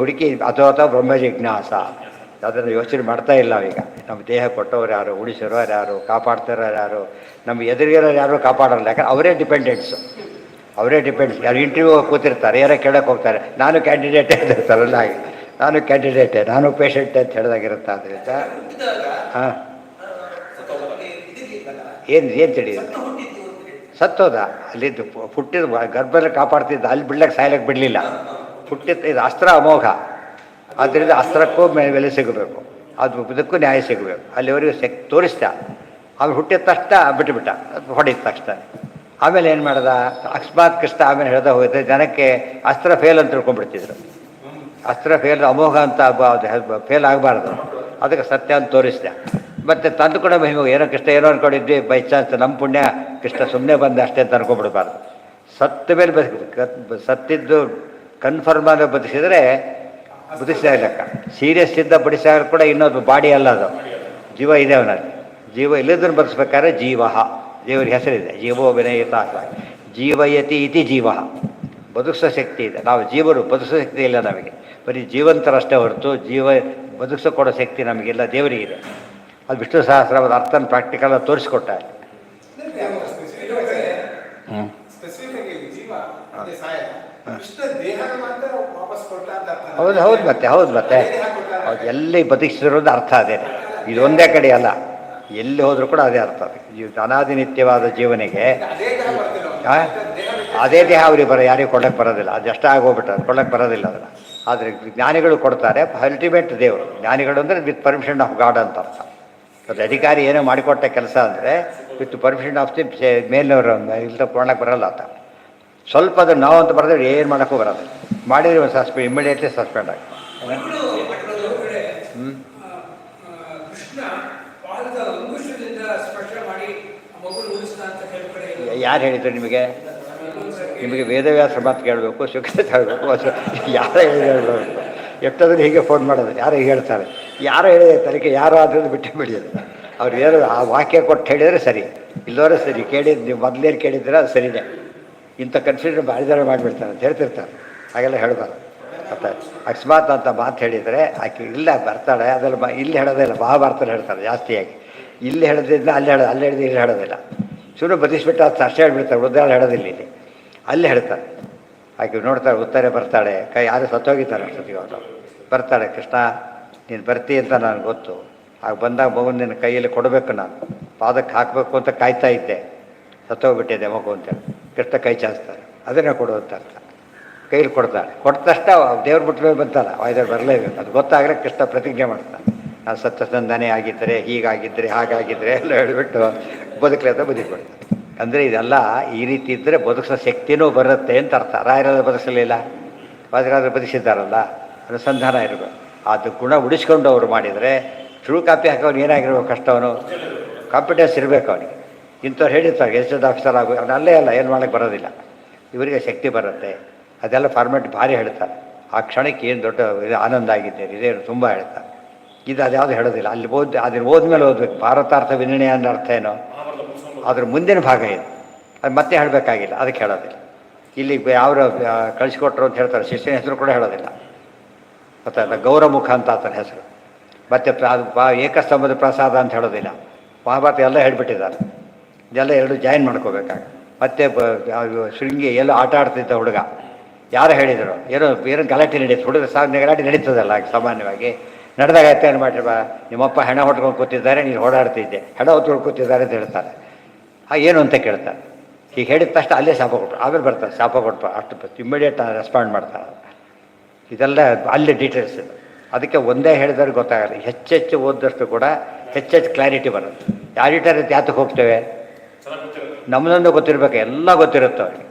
ಹುಡುಕಿ ಅಥವಾ ಬ್ರಹ್ಮ ಜಿಜ್ಞಾಸ. ಅದನ್ನು ಯೋಚನೆ ಮಾಡ್ತಾ ಇಲ್ಲ ಈಗ. ನಮ್ಮ ದೇಹ ಕೊಟ್ಟವ್ರು ಯಾರು, ಉಳಿಸಿರೋರು ಯಾರು, ಕಾಪಾಡ್ತಿರೋರು ಯಾರು, ನಮ್ಮ ಎದುರಿಗಿರೋರು ಯಾರು ಕಾಪಾಡೋಲ್ಲ. ಯಾಕಂದ್ರೆ ಅವರೇ ಡಿಪೆಂಡೆಂಟ್ಸ್. ಯಾರು ಇಂಟರ್ವ್ಯೂ ಕೂತಿರ್ತಾರೆ, ಯಾರೋ ಕೇಳೋಕ್ಕೆ ಹೋಗ್ತಾರೆ, ನಾನು ಕ್ಯಾಂಡಿಡೇಟೇ ಅಂತಿರ್ತಾರಲ್ಲ ಹಾಗೆ. ನಾನು ಕ್ಯಾಂಡಿಡೇಟೇ, ನಾನು ಪೇಷಂಟೇ ಅಂತ ಹೇಳಿದಾಗಿರುತ್ತೆ. ಆದ್ದರಿಂದ ಹಾಂ, ಏನು ತಿಳಿಯುತ್ತೆ? ಸತ್ತೋದ ಅಲ್ಲಿದ್ದು ಹುಟ್ಟಿದ ಗರ್ಭದಲ್ಲಿ ಕಾಪಾಡ್ತಿದ್ದ, ಅಲ್ಲಿ ಬಿಡ್ಲಕ್ಕೆ ಸಾಯ್ಲಕ್ಕೆ ಬಿಡಲಿಲ್ಲ. ಹುಟ್ಟಿದ ಇದು ಅಸ್ತ್ರ ಅಮೋಘ. ಆದ್ದರಿಂದ ಅಸ್ತ್ರಕ್ಕೂ ಬೆಲೆ ಸಿಗಬೇಕು, ಅದು ಇದಕ್ಕೂ ನ್ಯಾಯ ಸಿಗಬೇಕು. ಅಲ್ಲಿವರೆಗೂ ತೋರಿಸ್ತಾ ಅವ್ನು ಹುಟ್ಟಿದ ತಕ್ಷಣ ಬಿಟ್ಟುಬಿಟ್ಟ, ಹೊಡಿದ ತಕ್ಷಣ. ಆಮೇಲೆ ಏನು ಮಾಡ್ದ, ಅಕಸ್ಮಾತ್ ಕೃಷ್ಣ ಆಮೇಲೆ ಹೇಳ್ದ ಹೋಗುತ್ತೆ, ಜನಕ್ಕೆ ಅಸ್ತ್ರ ಫೇಲ್ ಅಂತ ತಿಳ್ಕೊಂಡ್ಬಿಡ್ತಿದ್ರು. ಅಸ್ತ್ರ ಫೇಲ್ ಅಮೋಘ ಅಂತ ಫೇಲ್ ಆಗಬಾರ್ದು, ಅದಕ್ಕೆ ಸತ್ಯ ಅಂತ ತೋರಿಸಿದೆ. ಮತ್ತು ತಂದು ಕೂಡ ಮಹಿಮೆ ಏನೋ ಕೃಷ್ಣ ಏನೋ ಅಂದ್ಕೊಂಡಿದ್ವಿ, ಬೈ ಚಾನ್ಸ್ ನಮ್ಮ ಪುಣ್ಯ ಕೃಷ್ಣ ಸುಮ್ಮನೆ ಬಂದ ಅಷ್ಟೇ ಅಂತ ಅನ್ಕೊಂಡ್ಬಿಡ್ಬಾರ್ದು. ಸತ್ತ ಮೇಲೆ ಸತ್ತಿದ್ದು ಕನ್ಫರ್ಮ್ ಆಗಿ ಬದುಕಿಸಿದ್ರೆ ಬದುಕಿಸಿದ ಲೆಕ್ಕ. ಸೀರಿಯಸ್ ಇದ್ದ ಬಡಿಸಿದಾಗ ಕೂಡ ಇನ್ನೊಂದು ಬಾಡಿ ಅಲ್ಲ, ಅದು ಜೀವ ಇದೆ ಅವನಲ್ಲಿ. ಜೀವ ಇಲ್ಲದನ್ನು ಬದುಕಬೇಕಾದ್ರೆ ಜೀವ, ದೇವರಿಗೆ ಹೆಸರಿದೆ, ಜೀವೋ ವಿನಯಿತ. ಜೀವಯತಿ ಇತಿ ಜೀವ, ಬದುಕಿಸೋ ಶಕ್ತಿ ಇದೆ. ನಾವು ಜೀವರು ಬದುಕಿಸೋ ಶಕ್ತಿ ಇಲ್ಲ ನಮಗೆ, ಬರೀ ಜೀವಂತರಷ್ಟೇ ಹೊರತು ಜೀವ ಬದುಕಿಸೋ ಕೊಡೋ ಶಕ್ತಿ ನಮಗಿಲ್ಲ, ದೇವರಿಗಿದೆ. ಅದು ವಿಷ್ಣು ಸಹಸ್ರವಾದ ಅರ್ಥನ ಪ್ರಾಕ್ಟಿಕಲ್ ತೋರಿಸ್ಕೊಟ್ಟ. ಹೌದು ಹೌದು ಮತ್ತೆ ಹೌದು ಮತ್ತೆ ಹೌದು, ಎಲ್ಲಿ ಬದುಕಿಸಿರೋದು ಅರ್ಥ ಅದೇನೆ. ಇದೊಂದೇ ಕಡೆ ಅಲ್ಲ, ಎಲ್ಲಿ ಹೋದರೂ ಕೂಡ ಅದೇ ಅರ್ಥ. ಅನಾದಿ ನಿತ್ಯವಾದ ಜೀವನಿಗೆ ಅದೇ ದೇಹ ಅವ್ರಿಗೆ ಯಾರಿಗೂ ಕೊಡೋಕ್ಕೆ ಬರೋದಿಲ್ಲ, ಅದು ಎಷ್ಟ ಆಗೋಗ್ಬಿಟ್ರೆ ಕೊಡೋಕ್ಕೆ ಬರೋದಿಲ್ಲ ಅದನ್ನು. ಆದರೆ ಜ್ಞಾನಿಗಳು ಕೊಡ್ತಾರೆ, ಅಲ್ಟಿಮೇಟ್ ದೇವರು. ಜ್ಞಾನಿಗಳು ಅಂದರೆ ವಿತ್ ಪರ್ಮಿಷನ್ ಆಫ್ ಗಾಡ್ ಅಂತ ಅರ್ಥ. ಅದು ಅಧಿಕಾರಿ ಏನೋ ಮಾಡಿಕೊಟ್ಟ ಕೆಲಸ ಅಂದರೆ ವಿತ್ ಪರ್ಮಿಷನ್ ಆಫ್ ದಿ ಮೇಲಿನವರು ಇಲ್ಲ ಕೊಡೋಕ್ಕೆ ಬರೋಲ್ಲ ಅಂತ. ಸ್ವಲ್ಪ ಅದು ನಾವು ಅಂತ ಬರೆದ್ರೆ ಏನು ಮಾಡೋಕ್ಕೂ ಬರೋದಿಲ್ಲ. ಮಾಡಿದ್ರೆ ಸಸ್ಪೆಂಡ್, ಇಮಿಡಿಯೇಟ್ಲಿ ಸಸ್ಪೆಂಡ್ ಆಗಿ. ಯಾರು ಹೇಳಿದ್ರು ನಿಮಗೆ? ನಿಮಗೆ ವೇದವ್ಯಾಸ ಮಾತು ಕೇಳಬೇಕು, ಶುಕ್ರತ ಹೇಳಬೇಕು, ಯಾರೋ ಹೇಳಬೇಕು. ಎಷ್ಟೊಂದು ಹೀಗೆ ಫೋನ್ ಮಾಡೋದು, ಯಾರೋ ಹೀಗೆ ಹೇಳ್ತಾರೆ, ಯಾರೋ ಹೇಳಿದೆ ತನಕ ಯಾರೋ ಆದ್ರೂ ಬಿಟ್ಟು ಬಿಡಿಯೋದು. ಅವ್ರು ಏನು ಆ ವಾಕ್ಯ ಕೊಟ್ಟು ಹೇಳಿದರೆ ಸರಿ, ಇಲ್ಲವರೆ ಸರಿ. ಕೇಳಿದ್ದು ನೀವು ಮೊದಲೇನು ಕೇಳಿದ್ರೆ ಅದು ಸರಿಯೇ. ಇಂಥ ಕನ್ಫ್ಯೂಷನ್ ಬಾರಿದಾರ ಮಾಡಿಬಿಡ್ತಾರೆ ಅಂತ ಹೇಳ್ತಿರ್ತಾರೆ, ಹಾಗೆಲ್ಲ ಹೇಳಬಾರ್ದು. ಮತ್ತು ಅಕಸ್ಮಾತ್ ಅಂತ ಮಾತು ಹೇಳಿದರೆ ಆಕೆ ಇಲ್ಲ ಬರ್ತಾಳೆ, ಅದೆಲ್ಲ ಇಲ್ಲಿ ಹೇಳೋದೇ ಇಲ್ಲ. ಮಹಾಭಾರತದಲ್ಲಿ ಹೇಳ್ತಾರೆ ಜಾಸ್ತಿಯಾಗಿ. ಇಲ್ಲಿ ಹೇಳೋದ್ರಿಂದ ಅಲ್ಲಿ ಹೇಳಿದ್ರೆ ಇಲ್ಲಿ ಹೇಳೋದಿಲ್ಲ. ಸುಮ್ಮನೆ ಬದಿಸ್ಬಿಟ್ಟು ಅದು ಅಷ್ಟೇ ಹೇಳ್ಬಿಡ್ತಾರೆ, ಉದ್ದಾರ ಹೇಳೋದಿಲ್ಲ ಇಲ್ಲಿ, ಅಲ್ಲಿ ಹೇಳ್ತಾರೆ. ಆಕೆ ನೋಡ್ತಾರೆ, ಉತ್ತರ ಬರ್ತಾಳೆ, ಯಾರು ಸತ್ತೋಗಿದ್ದಾರೆ ಅಷ್ಟೊತ್ತಿಗೆ ಅವರು ಬರ್ತಾಳೆ. ಕೃಷ್ಣ ನೀನು ಬರ್ತೀಯ ಅಂತ ನನಗೆ ಗೊತ್ತು, ಆಗ ಬಂದಾಗ ಮಗು ನಿನ್ನ ಕೈಯಲ್ಲಿ ಕೊಡಬೇಕು, ನಾನು ಪಾದಕ್ಕೆ ಹಾಕಬೇಕು ಅಂತ ಕಾಯ್ತಾ ಇದ್ದೆ, ಸತ್ತೋಗ್ಬಿಟ್ಟಿದೆ ಮಗು ಅಂತೇಳಿ. ಕೃಷ್ಣ ಕೈ ಚಾಚ್ತಾರೆ, ಅದನ್ನೇ ಕೊಡು ಅಂತ ಅರ್ಥ. ಕೈಲಿ ಕೊಡ್ತಾಳೆ, ಕೊಟ್ಟ ತಕ್ಷಣ ದೇವ್ರ ಬಿಟ್ಟರೆ ಬಂತಲ್ಲ, ವಾಯ್ದವ್ರು ಬರಲೇಬೇಕು. ಅದು ಗೊತ್ತಾಗಲೇ ಕೃಷ್ಣ ಪ್ರತಿಜ್ಞೆ ಮಾಡ್ತಾನೆ, ನಾನು ಸತ್ಯಸಂಧಾನೆ ಆಗಿದ್ದರೆ, ಹೀಗಾಗಿದ್ದರೆ, ಹಾಗಾಗಿದ್ದರೆ ಎಲ್ಲ ಹೇಳಿಬಿಟ್ಟು ಬದುಕಲಿ ಅಂತ ಬದುಕಿಬಿಡ್ತಾರೆ. ಅಂದರೆ ಇದೆಲ್ಲ ಈ ರೀತಿ ಇದ್ದರೆ ಬದುಕಿಸೋ ಶಕ್ತಿನೂ ಬರುತ್ತೆ ಅಂತ ಅರ್ಥ. ರಾಯರಾದ ಬದುಕಲಿಲ್ಲ, ವಾದಿರಾದ್ರೆ ಬದುಕಿಸಿದ್ದಾರಲ್ಲ, ಅನುಸಂಧಾನ ಇರಬೇಕು. ಅದು ಗುಣ ಉಳಿಸ್ಕೊಂಡು ಅವ್ರು ಮಾಡಿದರೆ, ಟ್ರೂ ಕಾಪಿ ಹಾಕೋನು ಏನಾಗಿರ್ಬೇಕು ಕಷ್ಟ, ಅವನು ಕಾನ್ಫಿಡೆನ್ಸ್ ಇರಬೇಕು ಅವನಿಗೆ. ಇಂಥವ್ರು ಹೇಳಿರ್ತಾರೆ ಗೆಜೆಟೆಡ್ ಆಫೀಸರ್ ಆಗಬೇಕು, ಅವನು ಅಲ್ಲೇ ಅಲ್ಲ, ಏನು ಮಾಡೋಕ್ಕೆ ಬರೋದಿಲ್ಲ. ಇವರಿಗೆ ಶಕ್ತಿ ಬರುತ್ತೆ, ಅದೆಲ್ಲ ಫಾರ್ಮೆಟ್ ಭಾರಿ ಹೇಳ್ತಾರೆ. ಆ ಕ್ಷಣಕ್ಕೆ ಏನು ದೊಡ್ಡ ಇದು ಆನಂದ ಆಗಿದ್ದೇನೆ, ಇದೇನು ತುಂಬ ಹೇಳ್ತಾರೆ. ಇದು ಅದ್ಯಾವುದು ಹೇಳೋದಿಲ್ಲ, ಅಲ್ಲಿ ಅದನ್ನು ಓದ್ಮೇಲೆ ಓದಬೇಕು. ಭಾರತಾರ್ಥ ವಿನಿಣಯ ಅನ್ನೋ ಅರ್ಥ ಏನೋ ಅದ್ರ ಮುಂದಿನ ಭಾಗ ಇದು, ಅದು ಮತ್ತೆ ಹೇಳಬೇಕಾಗಿಲ್ಲ, ಅದಕ್ಕೆ ಹೇಳೋದಿಲ್ಲ. ಇಲ್ಲಿ ಯಾವ ಕಳಿಸ್ಕೊಟ್ರು ಅಂತ ಹೇಳ್ತಾರೆ, ಶಿಷ್ಯನ ಹೆಸರು ಕೂಡ ಹೇಳೋದಿಲ್ಲ. ಗೊತ್ತಾಯ್ತಾ? ಗೌರಮುಖ ಅಂತ ಆತನ ಹೆಸರು. ಮತ್ತು ಏಕಸ್ತಂಭದ ಪ್ರಸಾದ ಅಂತ ಹೇಳೋದಿಲ್ಲ. ಮಹಾಭಾರತ ಎಲ್ಲ ಹೇಳ್ಬಿಟ್ಟಿದ್ದಾರೆ, ಇದೆಲ್ಲ ಎರಡು ಜಾಯಿನ್ ಮಾಡ್ಕೋಬೇಕಾಗ. ಮತ್ತು ಶೃಂಗಿ ಎಲ್ಲ ಆಟ ಆಡ್ತಿದ್ದ ಹುಡುಗ, ಯಾರು ಹೇಳಿದರು, ಏನೋ ಗಲಾಟೆ ನಡೀತು, ಹುಡುಗ ಗಲಾಟೆ ನಡೀತದಲ್ಲ ಸಾಮಾನ್ಯವಾಗಿ. ನಡೆದಾಗ ಆಯ್ತು ಏನು ಮಾಡಿರಿ, ನಿಮ್ಮಪ್ಪ ಹೆಣ ಹೊಟ್ಕೊಂಡು ಕೂತಿದ್ದಾರೆ, ನೀನು ಓಡಾಡ್ತಿದ್ದೆ, ಹೆಣ ಹೊತ್ಕೊಂಡು ಕೂತಿದ್ದಾರೆ ಅಂತ ಹೇಳ್ತಾರೆ. ಏನು ಅಂತ ಕೇಳ್ತಾರೆ. ಈಗ ಹೇಳಿದ ತಕ್ಷಣ ಅಲ್ಲೇ ಶಾಪ ಕೊಟ್ಟರು, ಆಮೇಲೆ ಬರ್ತಾರೆ ಶಾಪ ಕೊಟ್ಟು ಅಷ್ಟು ಇಮ್ಮಿಡಿಯೇಟ್ ರೆಸ್ಪಾಂಡ್ ಮಾಡ್ತಾರೆ. ಇದೆಲ್ಲ ಅಲ್ಲಿ ಡೀಟೇಲ್ಸ್ ಇದೆ. ಅದಕ್ಕೆ ಒಂದೇ ಹೇಳಿದ್ರೆ ಗೊತ್ತಾಗಲ್ಲ, ಹೆಚ್ಚೆಚ್ಚು ಓದಿದಷ್ಟು ಕೂಡ ಹೆಚ್ಚೆಚ್ಚು ಕ್ಲಾರಿಟಿ ಬರುತ್ತೆ. ಆಡಿಟರ್ ಯಾತಕ್ಕೆ ಹೋಗ್ತೇವೆ, ನಮ್ಮದೊಂದು ಗೊತ್ತಿರಬೇಕು, ಎಲ್ಲ ಗೊತ್ತಿರುತ್ತೆ ಅವ್ರಿಗೆ,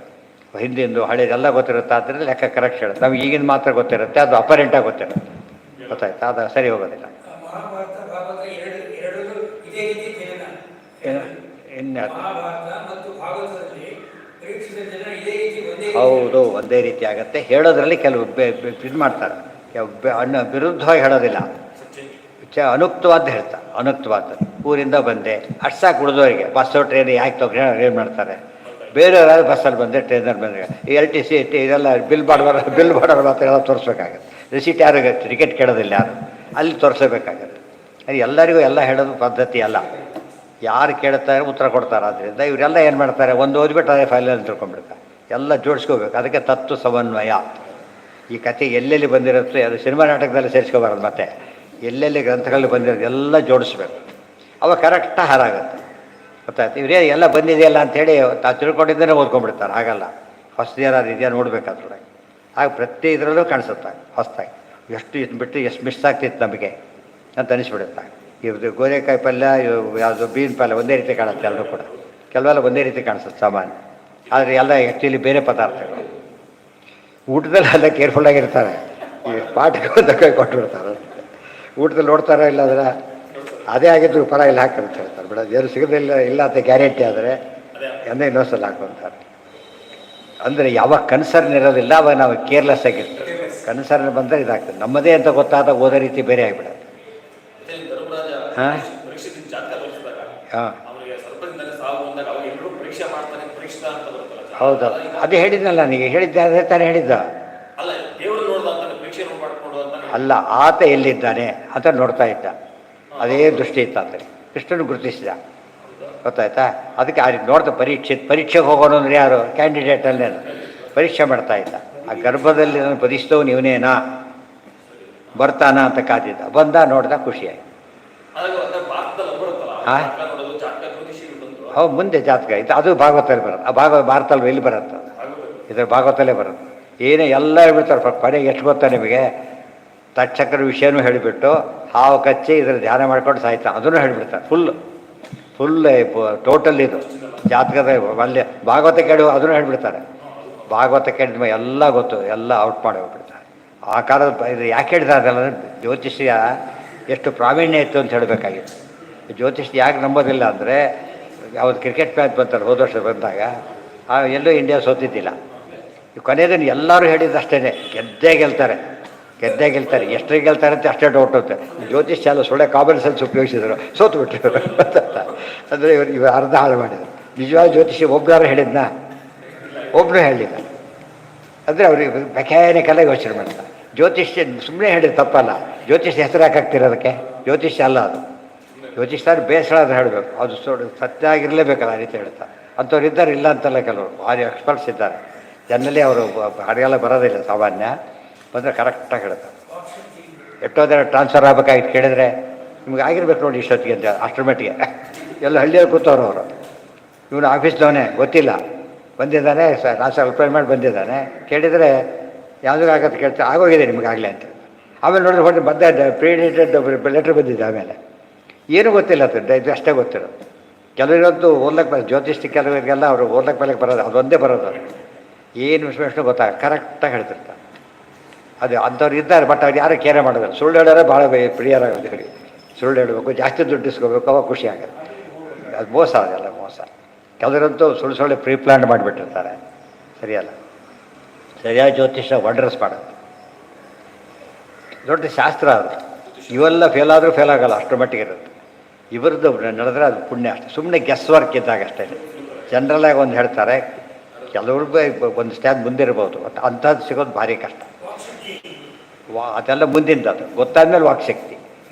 ಹಿಂದಿಂದು ಹಳೇದೆಲ್ಲ ಗೊತ್ತಿರುತ್ತೆ. ಆದ್ದರಿಂದ ಲೆಕ್ಕ ಕರೆಕ್ಟ್ ಹೇಳುತ್ತೆ. ನಮ್ಗೆ ಈಗಿನ ಮಾತ್ರ ಗೊತ್ತಿರುತ್ತೆ, ಅದು ಅಪರೆಂಟಾಗಿ ಗೊತ್ತಿರುತ್ತೆ. ಗೊತ್ತಾಯ್ತಾ? ಅದು ಸರಿ ಹೋಗೋದಿಲ್ಲ. ಹೌದು, ಒಂದೇ ರೀತಿ ಆಗುತ್ತೆ. ಹೇಳೋದ್ರಲ್ಲಿ ಕೆಲವು ಇದು ಮಾಡ್ತಾರೆ, ವಿರುದ್ಧವಾಗಿ ಹೇಳೋದಿಲ್ಲ, ಅನುಕ್ತವಾದ ಹೇಳ್ತಾರೆ. ಅನುಕ್ತವಾದ ಊರಿಂದ ಬಂದೆ ಅಷ್ಟು ಸಾಕು. ಉಳಿದವರಿಗೆ ಬಸ್ಸು ಟ್ರೈನ್ ಯಾಕೆ ತಗೊಂಡು ಏನು ಮಾಡ್ತಾರೆ, ಬೇರೆಯವರಾದ್ರು ಬಸ್ಸಲ್ಲಿ ಬಂದೆ, ಟ್ರೈನಲ್ಲಿ ಬಂದರೆ LTC ಇದೆಲ್ಲ ಬಿಲ್ ಬಾಡೋರು ಮಾತ್ರ ಎಲ್ಲ ತೋರಿಸ್ಬೇಕಾಗತ್ತೆ. ರಿಸೀಟ್ ಯಾರು ಟಿಕೆಟ್ ಕೇಳೋದಿಲ್ಲ, ಯಾರು ಅಲ್ಲಿ ತೋರಿಸಬೇಕಾಗತ್ತೆ. ಅದು ಎಲ್ಲರಿಗೂ ಎಲ್ಲ ಹೇಳೋದು ಪದ್ಧತಿ ಅಲ್ಲ. ಯಾರು ಕೇಳ್ತಾರೆ ಉತ್ತರ ಕೊಡ್ತಾರೆ. ಆದ್ದರಿಂದ ಇವರೆಲ್ಲ ಏನು ಮಾಡ್ತಾರೆ, ಒಂದು ಓದ್ಬಿಟ್ಟು ಅದೇ ಫೈಲಲ್ಲಿ ತಿಳ್ಕೊಂಡ್ಬಿಡ್ತಾರೆ. ಎಲ್ಲ ಜೋಡಿಸ್ಕೋಬೇಕು. ಅದಕ್ಕೆ ತತ್ವ ಸಮನ್ವಯ. ಈ ಕತೆ ಎಲ್ಲೆಲ್ಲಿ ಬಂದಿರುತ್ತೆ ಅದು ಸಿನಿಮಾ ನಾಟಕದಲ್ಲಿ ಸೇರಿಸ್ಕೋಬಾರದು. ಮತ್ತೆ ಎಲ್ಲೆಲ್ಲಿ ಗ್ರಂಥಗಳಲ್ಲಿ ಬಂದಿರೋದು ಎಲ್ಲ ಜೋಡಿಸ್ಬೇಕು, ಅವಾಗ ಕರೆಕ್ಟಾಗಿ ಹಾರಾಗುತ್ತೆ. ಗೊತ್ತಾಯ್ತು? ಇವರೇ ಎಲ್ಲ ಬಂದಿದೆಯಲ್ಲ ಅಂಥೇಳಿ ತಾವು ತಿಳ್ಕೊಂಡಿದ್ದೇನೆ ಓದ್ಕೊಂಡ್ಬಿಡ್ತಾರೆ. ಹಾಗಲ್ಲ, ಹೊಸದೇನಾದ್ರು ಇದೆಯಾ ನೋಡ್ಬೇಕಾದ್ರೊಳಗೆ. ಆಗ ಪ್ರತಿ ಇದರಲ್ಲೂ ಕಾಣಿಸುತ್ತೆ ಹೊಸದಾಗಿ. ಎಷ್ಟು ಇದು ಬಿಟ್ಟು ಎಷ್ಟು ಮಿಸ್ ಆಗ್ತಿತ್ತು ನಮಗೆ ಅಂತ ಅನಿಸ್ಬಿಡುತ್ತೆ. ಇವ್ರದ್ದು ಗೋರೆಕಾಯಿ ಪಲ್ಯ ಯಾವುದು ಬೀನ್ ಪಲ್ಯ ಒಂದೇ ರೀತಿ ಕಾಣುತ್ತೆ ಎಲ್ಲರೂ ಕೂಡ. ಕೆಲವೆಲ್ಲ ಒಂದೇ ರೀತಿ ಕಾಣಿಸುತ್ತೆ ಸಾಮಾನ್ಯ, ಆದರೆ ಎಲ್ಲ ಆ್ಯಕ್ಚುಲಿ ಬೇರೆ ಪದಾರ್ಥಗಳು. ಊಟದಲ್ಲಿ ಎಲ್ಲ ಕೇರ್ಫುಲ್ಲಾಗಿರ್ತಾರೆ, ಈ ಪಾಠಕ್ಕೆ ಒಂದು ಕೈ ಕೊಟ್ಟುಬಿಡ್ತಾರೆ. ಊಟದಲ್ಲಿ ನೋಡ್ತಾರೋ ಇಲ್ಲ ಅಂದ್ರೆ ಅದೇ ಆಗಿದ್ರು ಪರವಾಗಿಲ್ಲ ಹಾಕಂತ ಹೇಳ್ತಾರೆ. ಬಿಡ ಏನು ಸಿಗೋದಿಲ್ಲ ಇಲ್ಲ ಅಂತ ಗ್ಯಾರಂಟಿ ಆದರೆ ಎಂದೇ ಇನ್ನೊಂದ್ಸಲ ಹಾಕೊಂತಾರೆ. ಅಂದರೆ ಯಾವಾಗ ಕನ್ಸರ್ನ್ ಇರೋದಿಲ್ಲ ಅವಾಗ ನಾವು ಕೇರ್ಲೆಸ್ ಆಗಿರ್ತೀವಿ. ಕನ್ಸರ್ನ್ ಬಂದರೆ ಇದಾಗ್ತದೆ. ನಮ್ಮದೇ ಅಂತ ಗೊತ್ತಾದಾಗ ಓದೋ ರೀತಿ ಬೇರೆ ಆಗಿಬಿಡುತ್ತೆ. ಹಾಂ ಹಾಂ ಹೌದು, ಅದೇ ಹೇಳಿದ್ನಲ್ಲ ನನಗೆ ಹೇಳಿದ್ದೆ, ಅದೇ ತಾನೇ ಹೇಳಿದ್ದ. ಅಲ್ಲ, ಆತ ಎಲ್ಲಿದ್ದಾನೆ ಅಂತ ನೋಡ್ತಾ ಇದ್ದ, ಅದೇ ದೃಷ್ಟಿ ಇತ್ತು ಆತನಿಗೆ. ಕೃಷ್ಣನು ಗುರುತಿಸಿದ, ಗೊತ್ತಾಯ್ತಾ? ಅದಕ್ಕೆ ಆ ನೋಡ್ತಾ ಪರೀಕ್ಷೆಗೆ ಹೋಗೋಣ ಅಂದರೆ ಯಾರು ಕ್ಯಾಂಡಿಡೇಟಲ್ಲೇ ಪರೀಕ್ಷೆ ಮಾಡ್ತಾ ಇದ್ದ. ಆ ಗರ್ಭದಲ್ಲಿ ನಾನು ಪರೀಕ್ಷಿಸ್ತವು ನೀವನೇನಾ ಬರ್ತಾನ ಅಂತ ಕಾದಿದ್ದ. ಬಂದ, ನೋಡ್ದ, ಖುಷಿಯಾಗಿ. ಹಾಂ ಹೌದು, ಮುಂದೆ ಜಾತಕ ಇತ್ತು, ಅದು ಭಾಗವತಲ್ಲಿ ಬರುತ್ತೆ. ಆ ಭಾರತಲ್ಲಿ ಎಲ್ಲಿ ಬರುತ್ತೆ? ಇದ್ರ ಭಾಗವತಲ್ಲೇ ಬರುತ್ತೆ. ಏನೇ ಎಲ್ಲ ಹೇಳ್ಬಿಡ್ತಾರೆ. ಕೊನೆಗೆ ಎಷ್ಟು ಗೊತ್ತಾ ನಿಮಗೆ? ತಕ್ಷಕರ ವಿಷಯನೂ ಹೇಳಿಬಿಟ್ಟು ಹಾವು ಕಚ್ಚಿ ಇದ್ರ ಧ್ಯಾನ ಮಾಡ್ಕೊಂಡು ಸಾಯ್ತಾ ಅದನ್ನು ಹೇಳಿಬಿಡ್ತಾರೆ. ಫುಲ್ ಟೋಟಲ್ ಇದು ಜಾತಕದ ಅಲ್ಲೇ ಭಾಗವತ ಕೇಳುವ ಅದನ್ನು ಹೇಳಿಬಿಡ್ತಾರೆ. ಭಾಗವತ ಕೇಳಿದ ಎಲ್ಲ ಗೊತ್ತು, ಎಲ್ಲ ಔಟ್ ಮಾಡಿ ಹೋಗ್ಬಿಡ್ತಾರೆ. ಆ ಕಾಲದ ಇದು ಯಾಕೆ ಹೇಳಿದ್ರೆ ಅದಲ್ಲ, ಜ್ಯೋತಿಷ್ಯ ಎಷ್ಟು ಪ್ರಾವೀಣ್ಯ ಇತ್ತು ಅಂತ ಹೇಳಬೇಕಾಗಿತ್ತು. ಜ್ಯೋತಿಷ್ಯ ಯಾಕೆ ನಂಬೋದಿಲ್ಲ ಅಂದರೆ, ಯಾವುದು ಕ್ರಿಕೆಟ್ ಮ್ಯಾಚ್ ಬಂತಾರೆ ಹೋದ ವರ್ಷ ಬಂದಾಗ, ಎಲ್ಲೂ ಇಂಡಿಯಾ ಸೋತಿದ್ದಿಲ್ಲ. ಕೊನೆಯದನ್ನು ಎಲ್ಲರೂ ಹೇಳಿದ್ದಷ್ಟೇ, ಗೆದ್ದೇ ಗೆಲ್ತಾರೆ. ಎಷ್ಟರಿಗೆ ಗೆಲ್ತಾರೆ ಅಂತ ಅಷ್ಟೇ ಡೌಟ್ ಹೋಗುತ್ತೆ. ಜ್ಯೋತಿಷ್ಯ ಎಲ್ಲ ಸುಳ್ಳೆ ಕಾಮನ್ ಸೆನ್ಸ್ ಉಪಯೋಗಿಸಿದ್ರು, ಸೋತು ಬಿಟ್ಟರು ಅಂದರೆ ಇವರು ಅರ್ಧ ಹಾಳು ಮಾಡಿದರು. ನಿಜವಾದ ಜ್ಯೋತಿಷ್ಯ ಒಬ್ಬರು ಹೇಳಿದ್ನ, ಒಬ್ಬರು ಹೇಳಿಲ್ಲ. ಅಂದರೆ ಅವ್ರಿಗೆ ಮೆಕ್ಯಾನಿಕಲ್ಲ ಯೋಚನೆ ಮಾಡ್ತಾರೆ. ಜ್ಯೋತಿಷ್ಯ ಸುಮ್ಮನೆ ಹೇಳಿದ ತಪ್ಪಲ್ಲ. ಜ್ಯೋತಿಷ್ಯ ಹೆಸರು ಹಾಕಾಗ್ತಿರೋದಕ್ಕೆ ಜ್ಯೋತಿಷ್ಯ ಅಲ್ಲ ಅದು. ಜ್ಯೋತಿಷ್ಯ ಬೇಸರ ಅದು ಹೇಳಬೇಕು, ಅದು ಸತ್ಯ ಆಗಿರಲೇಬೇಕಲ್ಲ, ಆ ರೀತಿ ಹೇಳ್ತಾರೆ. ಅಂಥವ್ರು ಇದ್ದಾರೆ, ಇಲ್ಲ ಅಂತಲ್ಲ, ಕೆಲವರು ಭಾರಿ ಎಕ್ಸ್ಪರ್ಟ್ಸ್ ಇದ್ದಾರೆ. ಜನರಲಿ ಅವರು ಹಾಗೆಲ್ಲ ಬರೋದಿಲ್ಲ, ಸಾಮಾನ್ಯ ಬಂದರೆ ಕರೆಕ್ಟಾಗಿ ಹೇಳ್ತಾರೆ. ಎಷ್ಟೋ ಟ್ರಾನ್ಸ್ಫರ್ ಆಗಬೇಕಾಗಿತ್ತು ಕೇಳಿದರೆ ನಿಮ್ಗೆ ಆಗಿರ್ಬೇಕು ನೋಡಿ ಇಷ್ಟೊತ್ತಿಗೆ ಅಂತ ಅಷ್ಟರ ಮಟ್ಟಿಗೆ. ಎಲ್ಲ ಹಳ್ಳಿಯಲ್ಲಿ ಕೂತವ್ರು ಅವರು. ಇವನು ಆಫೀಸ್ನವನೇ ಗೊತ್ತಿಲ್ಲ, ಬಂದಿದ್ದಾನೆ, ಟ್ರಾನ್ಸ್ಫರ್ ಅಪ್ಲೈ ಮಾಡಿ ಬಂದಿದ್ದಾನೆ. ಕೇಳಿದರೆ ಯಾವುದೂ ಆಗತ್ತೆ ಕೇಳ್ತಾರೆ, ಆಗೋಗಿದೆ ನಿಮಗಾಗಲೇ ಅಂತ. ಆಮೇಲೆ ನೋಡಿದ್ರೆ ಹೊಟ್ಟೆ ಬಂದ ಪ್ರೀಡೇಟೆಡ್ ಲೆಟ್ರ್ ಬಂದಿದೆ. ಆಮೇಲೆ ಏನೂ ಗೊತ್ತಿಲ್ಲ ಇದು ಅಷ್ಟೇ ಗೊತ್ತಿರೋದು. ಕೆಲವರಿಗಂತೂ ಓದ್ಲಕ್ಕೆ ಜ್ಯೋತಿಷ್ಯ ಕೆಲವರಿಗೆಲ್ಲ ಅವರು ಓದ್ಲಕ್ಕೆ ಬೆಳಗ್ಗೆ ಬರೋದು, ಅದೊಂದೇ ಬರೋದು. ಅವ್ರು ಏನು ವಿಷಯ ಗೊತ್ತಾಗ ಕರೆಕ್ಟಾಗಿ ಹೇಳ್ತಿರ್ತಾರೆ. ಅದು ಅಂಥವ್ರು ಇದ್ದಾರೆ, ಬಟ್ ಅವ್ರು ಯಾರು ಕೇರೆ ಮಾಡೋದಿಲ್ಲ. ಸುಳ್ಳು ಹೇಳೋರೆ ಭಾಳ ಪ್ರಿಯರಾಗೋದು. ಹೇಳಿ ಸುಳ್ಳು ಹೇಳಬೇಕು, ಜಾಸ್ತಿ ದುಡ್ಡು ಇಸ್ಕೋಬೇಕು, ಅವಾಗ ಖುಷಿ ಆಗುತ್ತೆ. ಅದು ಮೋಸ, ಅದೆಲ್ಲ ಮೋಸ. ಕೆಲವರಂತೂ ಸುಳ್ಳು ಪ್ರೀ ಪ್ಲ್ಯಾನ್ ಮಾಡಿಬಿಟ್ಟಿರ್ತಾರೆ. ಸರಿಯಲ್ಲ. ಸರಿಯಾದ ಜ್ಯೋತಿಷ್ಯ ವಂಡರ್ಸ್ ಮಾಡುತ್ತೆ. ದೊಡ್ಡ ಶಾಸ್ತ್ರ ಅದು. ಇವೆಲ್ಲ ಫೇಲ್ ಆದರೂ ಫೇಲ್ ಆಗೋಲ್ಲ, ಅಷ್ಟರ ಮಟ್ಟಿಗೆ ಇರುತ್ತೆ. ಇವ್ರದ್ದು ನಡೆದ್ರೆ ಅದು ಪುಣ್ಯ ಅಷ್ಟೆ. ಸುಮ್ಮನೆ ಗೆಸ್ ವರ್ಕ್ ಇದ್ದಾಗ ಅಷ್ಟೇ. ಜನರಲ್ಲಾಗಿ ಒಂದು ಹೇಳ್ತಾರೆ, ಕೆಲವ್ರು ಒಂದು ಸ್ಟ್ಯಾಪ್ ಮುಂದೆ ಇರ್ಬೋದು, ಅಂಥದ್ದು ಸಿಗೋದು ಭಾರಿ ಕಷ್ಟ. ಅದೆಲ್ಲ ಮುಂದಿಂದ, ಅದು ಗೊತ್ತಾದ್ಮೇಲೆ ವಾಕ್ಶಕ್ತಿ.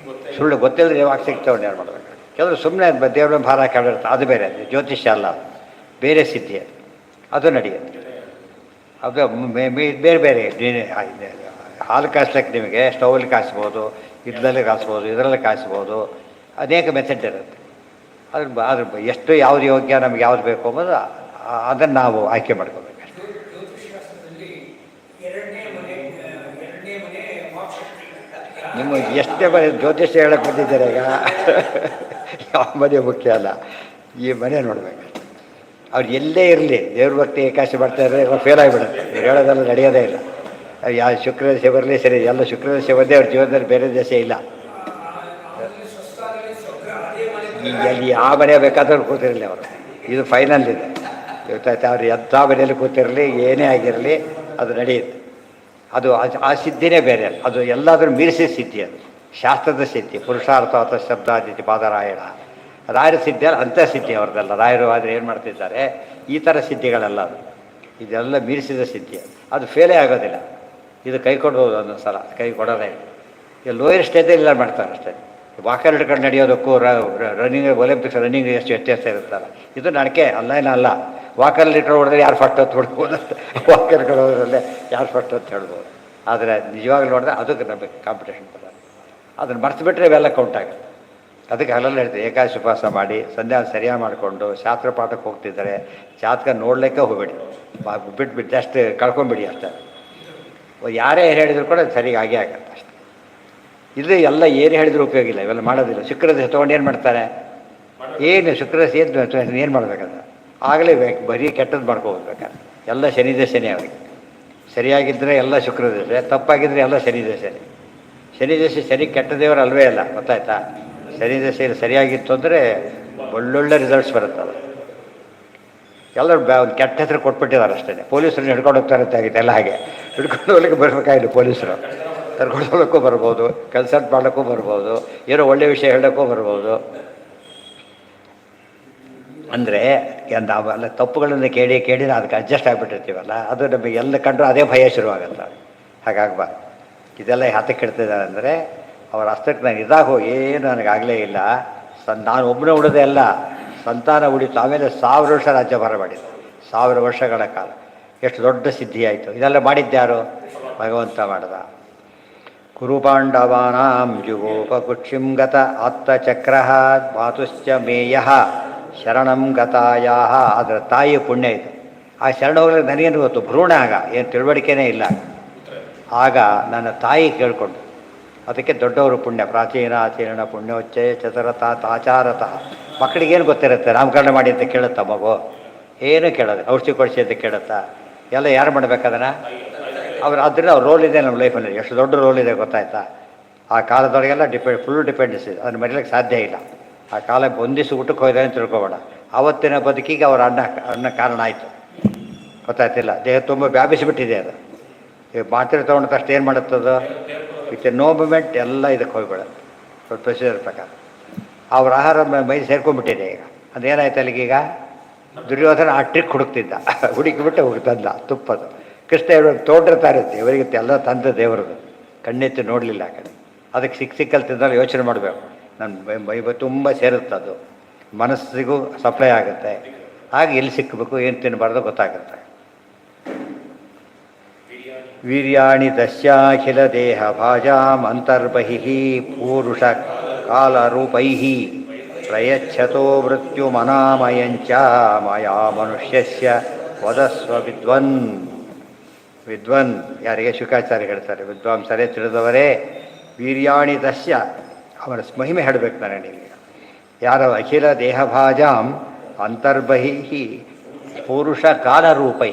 ಸುಳ್ಳು ಗೊತ್ತಿಲ್ಲದೆ ವಾಕ್ಶಕ್ತಿ ಅವ್ರು ಏನು ಮಾಡಬೇಕು. ಕೆಲವರು ಸುಮ್ಮನೆ ದೇವ್ರ ಭಾರ ಕೇಳಿರ್ತಾರೆ, ಅದು ಬೇರೆ. ಅದು ಜ್ಯೋತಿಷ್ಯ ಅಲ್ಲ, ಅದು ಬೇರೆ ಸಿದ್ಧಿ. ಅದು ನಡೆಯುತ್ತೆ. ಅದು ಬೇರೆ ಬೇರೆ. ಹಾಲು ಕಾಯಿಸ್ಲಿಕ್ಕೆ ನಿಮಗೆ ಸ್ಟೌವಲ್ಲಿ ಕಾಯಿಸ್ಬೋದು, ಇದರಲ್ಲಿ ಕಾಯಿಸ್ಬೋದು, ಇದರಲ್ಲಿ ಕಾಯಿಸ್ಬೋದು. ಅನೇಕ ಮೆಥಡ್ ಇರುತ್ತೆ. ಅದ್ರ ಎಷ್ಟು ಯಾವುದು ಯೋಗ್ಯ, ನಮ್ಗೆ ಯಾವ್ದು ಬೇಕು ಅಂಬೋದು ಅದನ್ನು ನಾವು ಆಯ್ಕೆ ಮಾಡ್ಕೋಬೇಕು. ನಿಮ್ಮ ಎಷ್ಟೇ ಮನೆ ಜ್ಯೋತಿಷ್ಯ ಹೇಳಕ್ಕೆ ಬಂದಿದ್ದಾರೆ ಈಗ, ಯಾವ ಮನೆ ಮುಖ್ಯ ಅಲ್ಲ, ಈ ಮನೆ ನೋಡ್ಬೇಕು. ಅವ್ರು ಎಲ್ಲೇ ಇರಲಿ ದೇವ್ರ ಭಕ್ತಿ ಏಕಾಶಿ ಮಾಡ್ತಾಯಿದ್ರೆ ಫೇಲ್ ಆಗಿಬಿಡುತ್ತೆ. ಹೇಳೋದೆಲ್ಲ ನಡೆಯೋದೇ ಇಲ್ಲ. ಯಾವ ಶುಕ್ರ ದಶೆ ಬರಲಿ ಸರಿ, ಎಲ್ಲ ಶುಕ್ರ ದಶೆ ಬಂದೇ ಅವ್ರ ಜೀವನದಲ್ಲಿ ಬೇರೆ ದಶೆ ಇಲ್ಲ. ಈಗ ಎಲ್ಲಿ ಯಾವ ಮನೆ ಬೇಕಾದ್ರೂ ಕೂತಿರಲಿ ಅವರು, ಇದು ಫೈನಲ್ ಇದೆ. ಗೊತ್ತಾಯ್ತು? ಅವ್ರು ಎಂಥ ಮನೆಯಲ್ಲಿ ಕೂತಿರಲಿ, ಏನೇ ಆಗಿರಲಿ ಅದು ನಡೆಯುತ್ತೆ. ಅದು ಆ ಸಿದ್ಧಿನೇ ಬೇರೆ. ಅದು ಎಲ್ಲಾದರೂ ಮೀರಿಸಿದ ಸಿದ್ಧಿ. ಅದು ಶಾಸ್ತ್ರದ ಸಿದ್ಧಿ. ಪುರುಷಾರ್ಥ ಅಥವಾ ಶಬ್ದಾದಿತಿ ಪಾದರಾಯಣ ರಾಯರ ಸಿದ್ಧಿ ಅಲ್ಲ, ಅಂಥ ಸಿದ್ಧಿ ಅವ್ರದ್ದೆಲ್ಲ. ರಾಯರು ಆದರೆ ಏನು ಮಾಡ್ತಿದ್ದಾರೆ, ಈ ಥರ ಸಿದ್ಧಿಗಳೆಲ್ಲ ಅದು. ಇದೆಲ್ಲ ಮೀರಿಸಿದ ಸಿದ್ಧಿ. ಅದು ಫೇಲೇ ಆಗೋದಿಲ್ಲ. ಇದು ಕೈ ಕೊಡ್ಬೋದು ಒಂದೊಂದು ಸಲ, ಕೈ ಕೊಡೋದೇ. ಈಗ ಲೋಯರ್ ಸ್ಟೇಜಲ್ಲಿ ಎಲ್ಲ ಮಾಡ್ತಾರೆ ಅಷ್ಟೇ. ವಾಕರ್ ಹಿಡ್ಕೊಂಡು ನಡೆಯೋದಕ್ಕೂ ರನ್ನಿಂಗ್, ಒಲಿಂಪಿಕ್ಸ್ ರನ್ನಿಂಗ್ ಎಷ್ಟು ವ್ಯತ್ಯಾಸ ಇರುತ್ತಲ್ಲ. ಇದು ನಡಕೆ ಅಲ್ಲ, ಏನಲ್ಲ. ವಾಕಲ್ಲಿ ಇಟ್ಕೊಂಡು ಹೊಡೆದ್ರೆ ಯಾರು ಫಸ್ಟ್ ಅಂತ ಹೊಡ್ಬೋದು, ವಾಕರ್ ಹಿಡ್ಕೊಂಡು ಹೋದ್ರಲ್ಲೇ ಯಾರು ಫಸ್ಟ್ ಅಂತ ಹೇಳ್ಬೋದು. ಆದರೆ ನಿಜವಾಗ್ಲೂ ನೋಡಿದ್ರೆ ಅದಕ್ಕೆ ನಮಗೆ ಕಾಂಪಿಟೇಷನ್ ಬರೋದು. ಅದನ್ನು ಮರ್ತು ಬಿಟ್ಟರೆ ಇವೆಲ್ಲ ಕೌಂಟ್ ಆಗುತ್ತೆ. ಅದಕ್ಕೆ ಅಲ್ಲೆಲ್ಲ ಹೇಳ್ತೀವಿ, ಏಕಾದಶಿ ಉಪವಾಸ ಮಾಡಿ ಸಂಧ್ಯಾ ಸರಿಯಾಗಿ ಮಾಡಿಕೊಂಡು ಶಾಸ್ತ್ರ ಪಾಠಕ್ಕೆ ಹೋಗ್ತಿದ್ದಾರೆ, ಜಾತಕ ನೋಡಲಿಕ್ಕೆ ಹೋಗ್ಬೇಡಿ, ಬಿಟ್ಬಿಟ್ಟು ಅಷ್ಟು ಕಳ್ಕೊಂಬಿಡಿ ಅಷ್ಟೇ. ಯಾರೇ ಹೇಳಿದ್ರು ಕೂಡ ಸರಿಗೆ ಆಗೇ ಆಗತ್ತೆ ಅಷ್ಟೆ. ಇದು ಎಲ್ಲ ಏನು ಹೇಳಿದ್ರು ಉಪಯೋಗ ಇಲ್ಲ, ಇವೆಲ್ಲ ಮಾಡೋದಿಲ್ಲ. ಶುಕ್ರದಶೆ ತೊಗೊಂಡು ಏನು ಮಾಡ್ತಾರೆ? ಏನು ಶುಕ್ರದಶೆ ಏನು ಮಾಡಬೇಕಂತ ಆಗಲೇ ಬೇಕು, ಬರೀ ಕೆಟ್ಟದ್ದು ಮಾಡ್ಕೋಬೇಕಾದ್ರೆ ಎಲ್ಲ ಶನಿ ದಶೆನೇ ಅವರಿಗೆ. ಸರಿಯಾಗಿದ್ದರೆ ಎಲ್ಲ ಶುಕ್ರದಶೆ, ತಪ್ಪಾಗಿದ್ದರೆ ಎಲ್ಲ ಶನಿ ದಶೆನೇ. ಶನಿ ದಶೆ ಶನಿ ಕೆಟ್ಟ ದೇವರು ಅಲ್ವೇ ಅಲ್ಲ, ಗೊತ್ತಾಯ್ತಾ? ಶನಿ ದಶೆಯಲ್ಲಿ ಸರಿಯಾಗಿತ್ತು ಅಂದರೆ ಒಳ್ಳೊಳ್ಳೆ ರಿಸಲ್ಟ್ಸ್ ಬರುತ್ತಲ್ಲ. ಎಲ್ಲರೂ ಒಂದು ಕೆಟ್ಟ ಹೆಸರು ಕೊಟ್ಬಿಟ್ಟಿದ್ದಾರೆ ಅಷ್ಟೇ. ಪೊಲೀಸರನ್ನ ಹಿಡ್ಕೊಂಡು ಹೋಗ್ತಾರಂತೆ ಆಗಿದೆ ಎಲ್ಲ. ಹಾಗೆ ಹಿಡ್ಕೊಂಡು ಹೋಗ್ಲಿಕ್ಕೆ ಬರಬೇಕಾಗಿಲ್ಲ, ಪೊಲೀಸರು ಕರ್ಕೊಂಡು ಹೋಗೋಕ್ಕೂ ಬರ್ಬೋದು, ಕನ್ಸಲ್ಟ್ ಮಾಡೋಕ್ಕೂ ಬರ್ಬೋದು, ಏನೋ ಒಳ್ಳೆಯ ವಿಷಯ ಹೇಳೋಕ್ಕೂ ಬರ್ಬೋದು. ಅಂದರೆ ನಾವೆಲ್ಲ ತಪ್ಪುಗಳನ್ನು ಕೇಳಿ ಕೇಳಿ ನಾವು ಅದಕ್ಕೆ ಅಡ್ಜಸ್ಟ್ ಆಗಿಬಿಟ್ಟಿರ್ತೀವಲ್ಲ, ಅದು ನಮಗೆ ಎಲ್ಲ ಕಂಡ್ರೂ ಅದೇ ಭಯ ಶುರುವಾಗುತ್ತೆ. ಹಾಗಾಗಬಾರ್ದು. ಇದೆಲ್ಲ ಹತ್ತಕ್ಕೆ ಇಡ್ತಿದ್ದಾರೆ ಅಂದರೆ ಅವರ ಅಷ್ಟಕ್ಕೆ ನಾನು ಇದಾಗೋ ಏನು ನನಗಾಗಲೇ ಇಲ್ಲ, ನಾನು ಒಬ್ಬನೇ ಉಳಿದೆ ಅಲ್ಲ, ಸಂತಾನ ಉಳಿತು. ಆಮೇಲೆ 1000 ವರ್ಷ ರಾಜ್ಯಭಾರ ಮಾಡಿದ್ದು, 1000 ವರ್ಷಗಳ ಕಾಲ. ಎಷ್ಟು ದೊಡ್ಡ ಸಿದ್ಧಿ ಆಯಿತು. ಇದೆಲ್ಲ ಮಾಡಿದ್ದ್ಯಾರು? ಭಗವಂತ ಮಾಡ್ದ. ಕುರುಪಾಂಡವಾನಾಂ ಜುಗೋಪಕುಕ್ಷಿಂ ಗತ ಆತ್ತಚಕ್ರ ಮಾತುಶ್ಚ ಮೇಯ ಶರಣಂ ಗತಾಯಾ. ಅದರ ತಾಯಿ ಪುಣ್ಯ ಇದು. ಆ ಶರಣ ಹೋಗ್ಲಿಕ್ಕೆ ನನಗೇನು ಗೊತ್ತು? ಭ್ರೂಣ ಆಗ ಏನು ತಿಳುವಳಿಕೆನೇ ಇಲ್ಲ. ಆಗ ನನ್ನ ತಾಯಿ ಕೇಳಿಕೊಂಡು, ಅದಕ್ಕೆ ದೊಡ್ಡವರು ಪುಣ್ಯ. ಪ್ರಾಚೀನಾಚೀರ್ಣ ಪುಣ್ಯೋಚ್ಚಯ ಚತುರತಾತ್ ಆಚಾರತಃ. ಮಕ್ಕಳಿಗೇನು ಗೊತ್ತಿರುತ್ತೆ? ನಾಮಕರಣ ಮಾಡಿ ಅಂತ ಕೇಳುತ್ತಾ ಮಗು? ಏನೂ ಕೇಳೋದು. ಔಷಧಿ ಕೊಡಿಸಿ ಅಂತ ಕೇಳುತ್ತಾ? ಎಲ್ಲ ಯಾರು ಮಾಡಬೇಕದನ್ನು? ಅದರಿಂದ ಅವ್ರ ರೋಲ್ ಇದೆ ನಮ್ಮ ಲೈಫಲ್ಲಿ. ಎಷ್ಟು ದೊಡ್ಡ ರೋಲ್ ಇದೆ ಗೊತ್ತಾಯ್ತಾ? ಆ ಕಾಲದೊಳಗೆಲ್ಲ ಫುಲ್ ಡಿಪೆಂಡೆನ್ಸ್ ಇದೆ, ಅದನ್ನು ಮರೀಲಿಕ್ಕೆ ಸಾಧ್ಯ ಇಲ್ಲ. ಆ ಕಾಲ ಒಂದಿಷ್ಟು ಊಟಕ್ಕೆ ಹೋಯ್ದಾನೆ ತಿಳ್ಕೊಬೇಡ. ಆವತ್ತಿನ ಬದುಕಿಗೆ ಅವರ ಅನ್ನ ಕಾರಣ ಆಯಿತು, ಗೊತ್ತಾಯ್ತಿಲ್ಲ? ದೇಹ ತುಂಬ ವ್ಯಾಪಿಸಿಬಿಟ್ಟಿದೆ ಅದು. ಈಗ ಮಾತ್ರೆ ತೊಗೊಂಡ ತಕ್ಷಣ ಏನು ಮಾಡುತ್ತದು? ವಿತ್ ನೋ ಮೂಮೆಂಟ್ ಎಲ್ಲ ಇದಕ್ಕೆ ಹೋಗ್ಬಿಡುತ್ತೆ ಪ್ರೊಸೀಜರ್ ಪ್ರಕಾರ. ಅವ್ರ ಆಹಾರ ಮೈ ಸೇರ್ಕೊಂಡ್ಬಿಟ್ಟಿದೆ ಈಗ. ಅದೇನಾಯ್ತು ಅಲ್ಲಿಗೀಗ? ದುರ್ಯೋಧನ ಆ ಟ್ರಿಕ್ ಹುಡುಕ್ತಿದ್ದ, ಹುಡುಕಿಬಿಟ್ಟು ಹೋಗ್ತಂದ ತುಪ್ಪದು. ಕೃಷ್ಣ ಹೇಳೋದು ತೋಡಿರ್ತಾ ಇರುತ್ತೆ, ಇವರಿಗೆ ಎಲ್ಲ ತಂದ ದೇವರದು, ಕಣ್ಣೆತ್ತಿ ನೋಡಲಿಲ್ಲ ಆ ಕಡೆ. ಅದಕ್ಕೆ ಸಿಕ್ಕಲ್ಲಿ ತಿಂದಲ್ಲಿ ಯೋಚನೆ ಮಾಡಬೇಕು. ನನ್ನ ಮೈ ತುಂಬ ಸೇರುತ್ತೆ, ಅದು ಮನಸ್ಸಿಗೂ ಸಪ್ಲೈ ಆಗುತ್ತೆ. ಹಾಗೆ ಎಲ್ಲಿ ಸಿಕ್ಕಬೇಕು, ಏನು ತಿನ್ನಬಾರ್ದು ಗೊತ್ತಾಗುತ್ತೆ. ವೀರ್ಯಾಣಿ ದಶ್ಯಾಖಿಲ ದೇಹ ಭಾಜಾಂ ಅಂತರ್ಬಹಿಃ ಪೂರುಷ ಕಾಲರೂಪೈ ಪ್ರಯಚ್ಛತೋ ಮೃತ್ಯುಮನಾಮಯಂಚ ಮಯಾ ಮನುಷ್ಯಸ್ಯ ವದಸ್ವ ವಿದ್ವನ್. ವಿದ್ವನ್ ಯಾರಿಗೆ? ಶುಕಾಚಾರ್ಯ ಹೇಳ್ತಾರೆ, ವಿದ್ವಾಂಸರೇ, ತಿಳಿದವರೇ. ವೀರ್ಯಾಣಿ ದಶ್ಯ, ಅವರ ಮಹಿಮೆ ಹೇಳಬೇಕು ನನಗೆ. ಯಾರು? ಅಖಿಲ ದೇಹಭಾಜಾಂ ಅಂತರ್ಬಹಿಃ ಪುರುಷ ಕಾಲರೂಪೈ.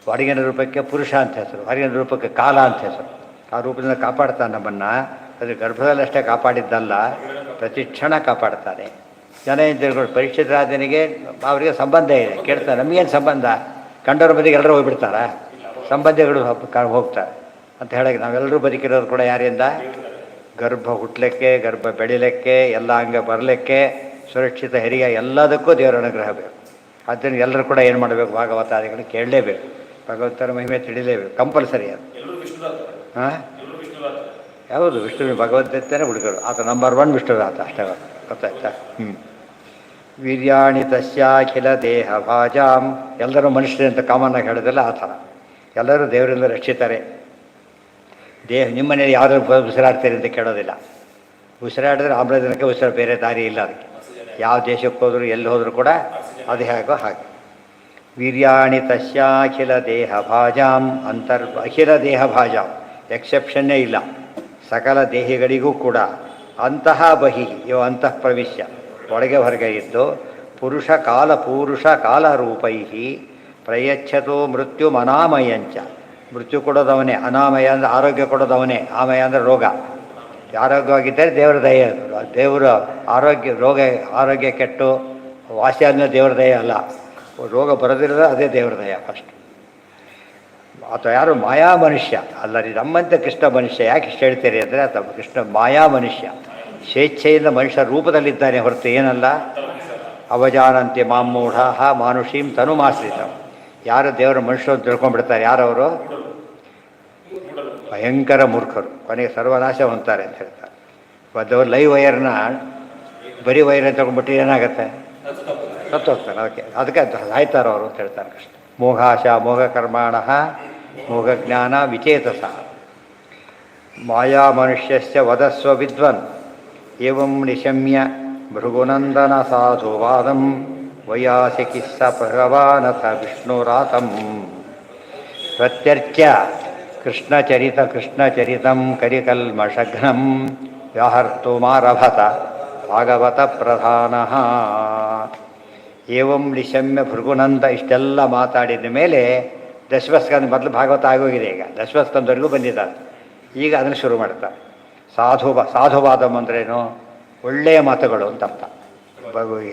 ಹೊರಗಿನ ರೂಪಕ್ಕೆ ಪುರುಷ ಅಂತ ಹೆಸರು, ಹೊರಗಿನ ರೂಪಕ್ಕೆ ಕಾಲ ಅಂತ ಹೆಸರು. ಆ ರೂಪದಿಂದ ಕಾಪಾಡ್ತಾನೆ ನಮ್ಮನ್ನು. ಅದು ಗರ್ಭದಲ್ಲಷ್ಟೇ ಕಾಪಾಡಿದ್ದಲ್ಲ, ಪ್ರತಿ ಕ್ಷಣ ಕಾಪಾಡ್ತಾನೆ. ಜನ ಏನು ತಿಳ್ಕೊಂಡು, ಪರೀಕ್ಷಿತರಾಜನಿಗೆ ಅವರಿಗೆ ಸಂಬಂಧ ಇದೆ. ಕೇಳ್ತಾರೆ, ನಮಗೇನು ಸಂಬಂಧ? ಕಂಡವ್ರ ಬದಿಗೆ ಎಲ್ಲರೂ ಹೋಗ್ಬಿಡ್ತಾರಾ? ಸಂಬಂಧಿಗಳು ಹೋಗ್ತಾರೆ ಅಂತ ಹೇಳಕ್ಕೆ. ನಾವೆಲ್ಲರೂ ಬದುಕಿರೋದು ಕೂಡ ಯಾರಿಂದ? ಗರ್ಭ ಹುಟ್ಟಲಿಕ್ಕೆ, ಗರ್ಭ ಬೆಳಿಲಿಕ್ಕೆ, ಎಲ್ಲ ಅಂಗ ಬರಲಿಕ್ಕೆ, ಸುರಕ್ಷಿತ ಹೆರಿಗೆ, ಎಲ್ಲದಕ್ಕೂ ದೇವರ ಅನುಗ್ರಹ ಬೇಕು. ಆದ್ದರಿಂದ ಎಲ್ಲರೂ ಕೂಡ ಏನು ಮಾಡಬೇಕು? ಭಾಗವತಾದಿಗಳನ್ನ ಕೇಳಲೇಬೇಕು, ಭಗವಂತನ ಮಹಿಮೆ ತಿಳಿಲೇಬೇಕು, ಕಂಪಲ್ಸರಿ ಅದು. ಹಾಂ, ಯಾವುದು? ವಿಷ್ಣು ಭಗವಂತನೇ ಹುಡುಗರು. ಆತ ನಂಬರ್ 1 ವಿಷ್ಣುರಾತ, ಅಷ್ಟೇ ಗೊತ್ತಾಯ್ತಾ? ವೀರ್ಯಾಣಿ ತಸ್ಯಾಖಿಲ ದೇಹ ಭಾಜಾಂ. ಎಲ್ಲರೂ ಮನುಷ್ಯರು ಅಂತ ಕಾಮನ್ನಾಗಿ ಹೇಳೋದಿಲ್ಲ ಆ ಥರ. ಎಲ್ಲರೂ ದೇವರಿಂದ ರಕ್ಷಿತಾರೆ. ದೇಹ ನಿಮ್ಮ ಮನೇಲಿ ಯಾವ್ದಾದ್ರು ಉಸಿರಾಡ್ತೀರಿ ಅಂತ ಕೇಳೋದಿಲ್ಲ. ಉಸಿರಾಡಿದ್ರೆ ಆಮ್ಲಜನಕ ಉಸಿರು, ಬೇರೆ ದಾರಿ ಇಲ್ಲ ಅದಕ್ಕೆ. ಯಾವ ದೇಶಕ್ಕೆ ಹೋದರೂ ಎಲ್ಲಿ ಹೋದರೂ ಕೂಡ ಅದು ಹೇಗೋ ಹಾಗೆ. ವೀರ್ಯಾಣಿ ತಸ್ಯಾಖಿಲ ದೇಹ ಭಾಜಾಂ ಅಖಿಲ ದೇಹ ಭಾಜಾಂ, ಎಕ್ಸೆಪ್ಷನ್ನೇ ಇಲ್ಲ. ಸಕಲ ದೇಹಿಗಳಿಗೂ ಕೂಡ ಅಂತಃ ಬಹಿ, ಇವು ಅಂತಃ ಪ್ರವಿಶ್ಯ, ಒಳಗೆ ಹೊರಗೆ ಇದ್ದು, ಪುರುಷ ಕಾಲರೂಪೈ ಪ್ರಯಚ್ಛತೋ ಮೃತ್ಯು ಅನಾಮಯಂಚ. ಮೃತ್ಯು ಕೊಡೋದವನೇ, ಅನಾಮಯ ಅಂದರೆ ಆರೋಗ್ಯ ಕೊಡೋದವನೇ, ಆಮಯ ಅಂದರೆ ರೋಗ. ಆರೋಗ್ಯವಾಗಿದ್ದರೆ ದೇವರ ದಯೆ. ದೇವರು ಆರೋಗ್ಯ ಕೆಟ್ಟು ವಾಸಿ ಆದಮೇಲೆ ದೇವರ ದಯೆ ಅಲ್ಲ. ರೋಗ ಬರೋದಿಲ್ಲ, ಅದೇ ದೇವರ ದಯ ಫಸ್ಟ್. ಅಥವಾ ಯಾರು? ಮಾಯಾ ಮನುಷ್ಯ ಅಲ್ಲ ರೀ, ನಮ್ಮಂತೆ ಕೃಷ್ಣ ಮನುಷ್ಯ. ಯಾಕೆ ಇಷ್ಟ ಹೇಳ್ತೀರಿ ಅಂದರೆ, ಆತ ಕೃಷ್ಣ ಮಾಯಾ ಮನುಷ್ಯ, ಸ್ವೇಚ್ಛೆಯಿಂದ ಮನುಷ್ಯ ರೂಪದಲ್ಲಿದ್ದಾನೆ ಹೊರತು ಏನಲ್ಲ. ಅವಜಾನಂತೆ ಮಾಮೂಢ ಮಾನುಷೀಂ ತನುಮಾಶ್ರಿತ. ಯಾರು ದೇವರ ಮನುಷ್ಯರು ತಿಳ್ಕೊಂಡ್ಬಿಡ್ತಾರೆ, ಯಾರವರು? ಭಯಂಕರ ಮೂರ್ಖರು, ಕೊನೆಗೆ ಸರ್ವನಾಶ ಹೊಂತಾರೆ ಅಂತ ಹೇಳ್ತಾರೆ. ಒಂದು ಲೈವ್ ವೈರ್ನ ಬರೀ ವೈರ್ ಅಂತ ತಗೊಂಡ್ಬಿಟ್ಟು ಏನಾಗುತ್ತೆ? ಸತ್ತು ಹೋಗ್ತಾರೆ. ಅದಕ್ಕೆ ಸಾಯ್ತಾರೋ ಅವರು ಅಂತ ಹೇಳ್ತಾರೆ ಕೃಷ್ಣ. ಮೋಹಾಶ ಮೋಹಕರ್ಮಾಣ ಮೋಹಜ್ಞಾನ ವಿಚೇತಸ ಮಾಯಾ ಮನುಷ್ಯಸ್ಯ ವದಸ್ವ ವಿದ್ವನ್. ಏವಂ ನಿಶಮ್ಯ ಭೃಗುನಂದನ ಸಾಧುವಾದಂ ವಯಾಸಿಕಿಸ್ಸ ಭಗವಾನಥ ವಿಷ್ಣುರಾತಂ. ಪ್ರತ್ಯರ್ಚ್ಯ ಕೃಷ್ಣಚರಿತಂ ಕರಿಕಲ್ಮಷಘ್ನಂ ವ್ಯಾಹರ್ತುಮಾರಭತ ಭಾಗವತ ಪ್ರಧಾನಃ. ಏವಂ ನಿಶಮ್ಯ ಭೃಗುನಂದ ಇಷ್ಟೆಲ್ಲ ಮಾತಾಡಿದ ಮೇಲೆ ದಶಮಸ್ಕಂದ ಮೊದಲು ಭಾಗವತ ಆಗೋಗಿದೆ, ಈಗ ದಶಮಸ್ಕಂದವರೆಗೂ ಬಂದಿದ್ದಾರೆ. ಈಗ ಅದನ್ನು ಶುರು ಮಾಡ್ತಾರೆ. ಸಾಧುವಾದಂ ಅಂದ್ರೇನು? ಒಳ್ಳೆಯ ಮಾತುಗಳು ಅಂತ ಅರ್ಥ.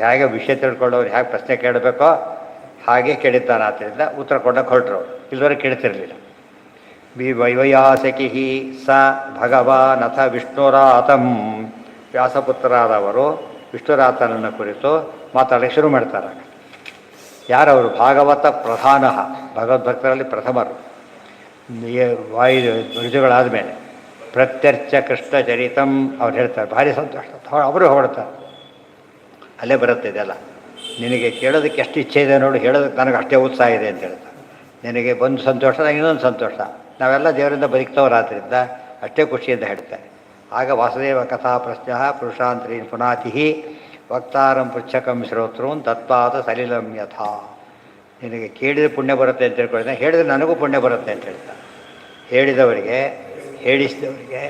ಹೇಗೆ ವಿಷಯ ತಿಳ್ಕೊಳ್ಳೋರು ಹೇಗೆ ಪ್ರಶ್ನೆ ಕೇಳಬೇಕೋ ಹಾಗೆ ಕೇಳಿದ್ದಾನೆ. ಆದ್ದರಿಂದ ಉತ್ತರ ಕೊಡೋಕೆ ಹೊರಟರು, ಇಲ್ಲಿವರೆಗೆ ಕೇಳ್ತಿರಲಿಲ್ಲ. ವೈವಯಾಸಕಿ ಸ ಭಗವಾನಥ ವಿಷ್ಣುರಾತಂ. ವ್ಯಾಸಪುತ್ರರಾದವರು ವಿಷ್ಣುರಾತನನ್ನು ಕುರಿತು ಮಾತಾಡೋಕ್ಕೆ ಶುರು ಮಾಡ್ತಾರೆ. ಯಾರವರು? ಭಾಗವತ ಪ್ರಧಾನ, ಭಗವದ್ಭಕ್ತರಲ್ಲಿ ಪ್ರಥಮರು. ಋಜುಗಳಾದ ಮೇಲೆ ಪ್ರತ್ಯರ್ಚ ಕೃಷ್ಣ ಚರಿತಂ ಅವ್ರು ಹೇಳ್ತಾರೆ. ಭಾರಿ ಸಂತೋಷ, ಅವರು ಹೊರಡ್ತಾರೆ. ಅಲ್ಲೇ ಬರುತ್ತೆ ಇದೆಲ್ಲ. ನಿನಗೆ ಕೇಳೋದಕ್ಕೆ ಎಷ್ಟು ಇಚ್ಛೆ ಇದೆ ನೋಡು, ಹೇಳೋದಕ್ಕೆ ನನಗೆ ಅಷ್ಟೇ ಉತ್ಸಾಹ ಇದೆ ಅಂತ ಹೇಳ್ತಾರೆ. ನಿನಗೆ ಒಂದು ಸಂತೋಷ, ಇನ್ನೊಂದು ಸಂತೋಷ. ನಾವೆಲ್ಲ ದೇವರಿಂದ ಬದುಕ್ತವರಾದ್ರಿಂದ ಅಷ್ಟೇ ಖುಷಿಯಿಂದ ಹೇಳ್ತಾರೆ. ಆಗ ವಾಸುದೇವ ಕಥಾ ಪ್ರಶ್ನ ಪುರುಷಾಂತರೀನ್ ಪುನಾತಿ ವಕ್ತಾರಂ ಪೃಚ್ಛಕಂ ಶ್ರೋತೃನ್ ತತ್ವಾದ ಸಲಿಲಂ ಯಥಾ. ನಿನಗೆ ಕೇಳಿದರೆ ಪುಣ್ಯ ಬರುತ್ತೆ ಅಂತ ಹೇಳ್ಕೊಳ್ತಾನೆ, ಹೇಳಿದರೆ ನನಗೂ ಪುಣ್ಯ ಬರುತ್ತೆ ಅಂತ ಹೇಳ್ತಾನೆ. ಹೇಳಿದವರಿಗೆ, ಹೇಳಿಸಿದವರಿಗೆ,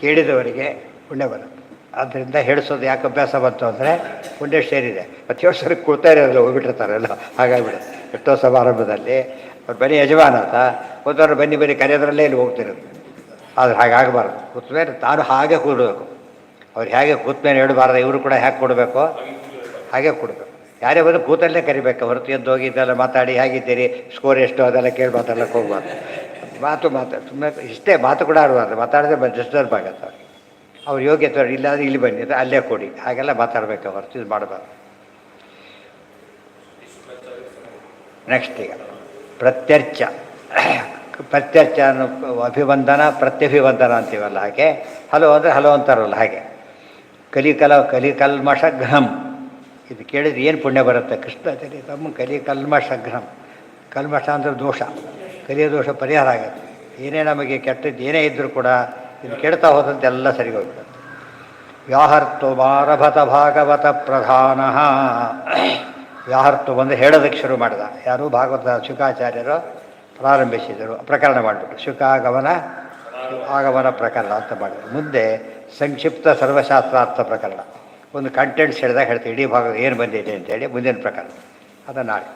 ಕೇಳಿದವರಿಗೆ ಪುಣ್ಯ ಬರುತ್ತೆ. ಆದ್ದರಿಂದ ಹೇಳಿಸೋದು ಯಾಕೆ ಅಭ್ಯಾಸ ಬಂತು ಅಂದರೆ ಪುಣ್ಯ ಸೇರಿದೆ. ಮತ್ತು ವರ್ಷಕ್ಕೆ ಕೊಡ್ತಾ ಇರೋದಿಲ್ಲ, ಹೋಗ್ಬಿಟ್ಟಿರ್ತಾರಲ್ಲ, ಹಾಗಾಗಿಬಿಡುತ್ತೆ. ಎಷ್ಟೋ ಸಮಾರಂಭದಲ್ಲಿ ಅವ್ರು ಬರೀ ಯಜಮಾನ ಅಂತ ಹೋದವ್ರು ಬನ್ನಿ ಕರೆಯೋದ್ರಲ್ಲೇ ಇಲ್ಲಿ ಹೋಗ್ತಿರೋದು. ಆದರೆ ಹಾಗಾಗಬಾರ್ದು. ಕೂತ್ಮೇಲೆ ತಾನು ಹಾಗೆ ಕೊಡಬೇಕು. ಅವ್ರು ಹೇಗೆ ಕೂತ್ಮೇಲೆ ಹೇಳಬಾರ್ದು, ಇವರು ಕೂಡ ಹೇಗೆ ಕೊಡಬೇಕು ಹಾಗೆ ಕೊಡಬೇಕು. ಯಾರೇ ಬಂದು ಕೂತಲ್ಲೇ ಕರಿಬೇಕು ಹೊರತು ಎದ್ದು ಹೋಗಿ ಇದೆಲ್ಲ ಮಾತಾಡಿ ಹೇಗಿದ್ದೀರಿ, ಸ್ಕೋರ್ ಎಷ್ಟು ಅದೆಲ್ಲ ಕೇಳಿ ಮಾತಾಡೋಕ್ಕೆ ಹೋಗ್ಬಾರ್ದು. ಮಾತು ಸುಮ್ಮನೆ ಇಷ್ಟೇ ಮಾತು ಕೂಡ ಆಡಬಾರ್ದು. ಮಾತಾಡಿದ್ರೆ ಡಿಸ್ಟರ್ಬ್ ಆಗುತ್ತೆ ಅವ್ರಿಗೆ. ಅವ್ರು ಯೋಗ್ಯತೆ ಇಲ್ಲಾದರೆ ಇಲ್ಲಿ ಬಂದಿದ್ರೆ ಅಲ್ಲೇ ಕೊಡಿ, ಹಾಗೆಲ್ಲ ಮಾತಾಡಬೇಕು ಹೊರತು ಇದು ಮಾಡಬಾರ್ದು. ನೆಕ್ಸ್ಟ್ ಈಗ ಪ್ರತ್ಯರ್ಚ. ಪ್ರತ್ಯರ್ಚ ಅನ್ನೋ ಅಭಿವಂದನ ಪ್ರತ್ಯಭಿವಂದನ ಅಂತೀವಲ್ಲ, ಹಾಗೆ ಹಲೋ ಅಂದರೆ ಹಲೋ ಅಂತಾರಲ್ಲ ಹಾಗೆ. ಕಲಿಕಲ್ಮಷಘ್ನಂ. ಇದು ಕೇಳಿದ್ರೆ ಏನು ಪುಣ್ಯ ಬರುತ್ತೆ? ಕೃಷ್ಣ ಚರಿತಂ ಕಲಿಕಲ್ಮಷಘ್ನಂ. ಕಲ್ಮಷ ಅಂದರೆ ದೋಷ, ಕಲಿಯ ದೋಷ ಪರಿಹಾರ ಆಗುತ್ತೆ. ಏನೇ ನಮಗೆ ಕೆಟ್ಟದ್ದು ಏನೇ ಇದ್ದರೂ ಕೂಡ ಇದು ಕೆಡ್ತಾ ಹೋದಂತೆ ಎಲ್ಲ ಸರಿ ಹೋಗ್ಬಿಡುತ್ತೆ. ವ್ಯಾಹರ್ತು ಮಾರಭತ ಭಾಗವತ ಪ್ರಧಾನ. ವ್ಯಾಹರ್ತು ಬಂದು ಹೇಳೋದಕ್ಕೆ ಶುರು ಮಾಡಿದ. ಯಾರು? ಭಾಗವತ ಶುಕಾಚಾರ್ಯರು ಪ್ರಾರಂಭಿಸಿದರು. ಪ್ರಕರಣ ಮಾಡಿಬಿಟ್ಟು ಆಗಮನ ಪ್ರಕರಣ ಅಂತ ಮಾಡಿದರು. ಮುಂದೆ ಸಂಕ್ಷಿಪ್ತ ಸರ್ವಶಾಸ್ತ್ರಾರ್ಥ ಪ್ರಕರಣ. ಒಂದು ಕಂಟೆಂಟ್ಸ್ ಹೇಳಿದಾಗ ಹೇಳ್ತೀವಿ, ಇಡೀ ಭಾಗ ಏನು ಬಂದಿದೆ ಅಂತೇಳಿ ಮುಂದಿನ ಪ್ರಕರಣ. ಅದನ್ನು ನಾಳೆ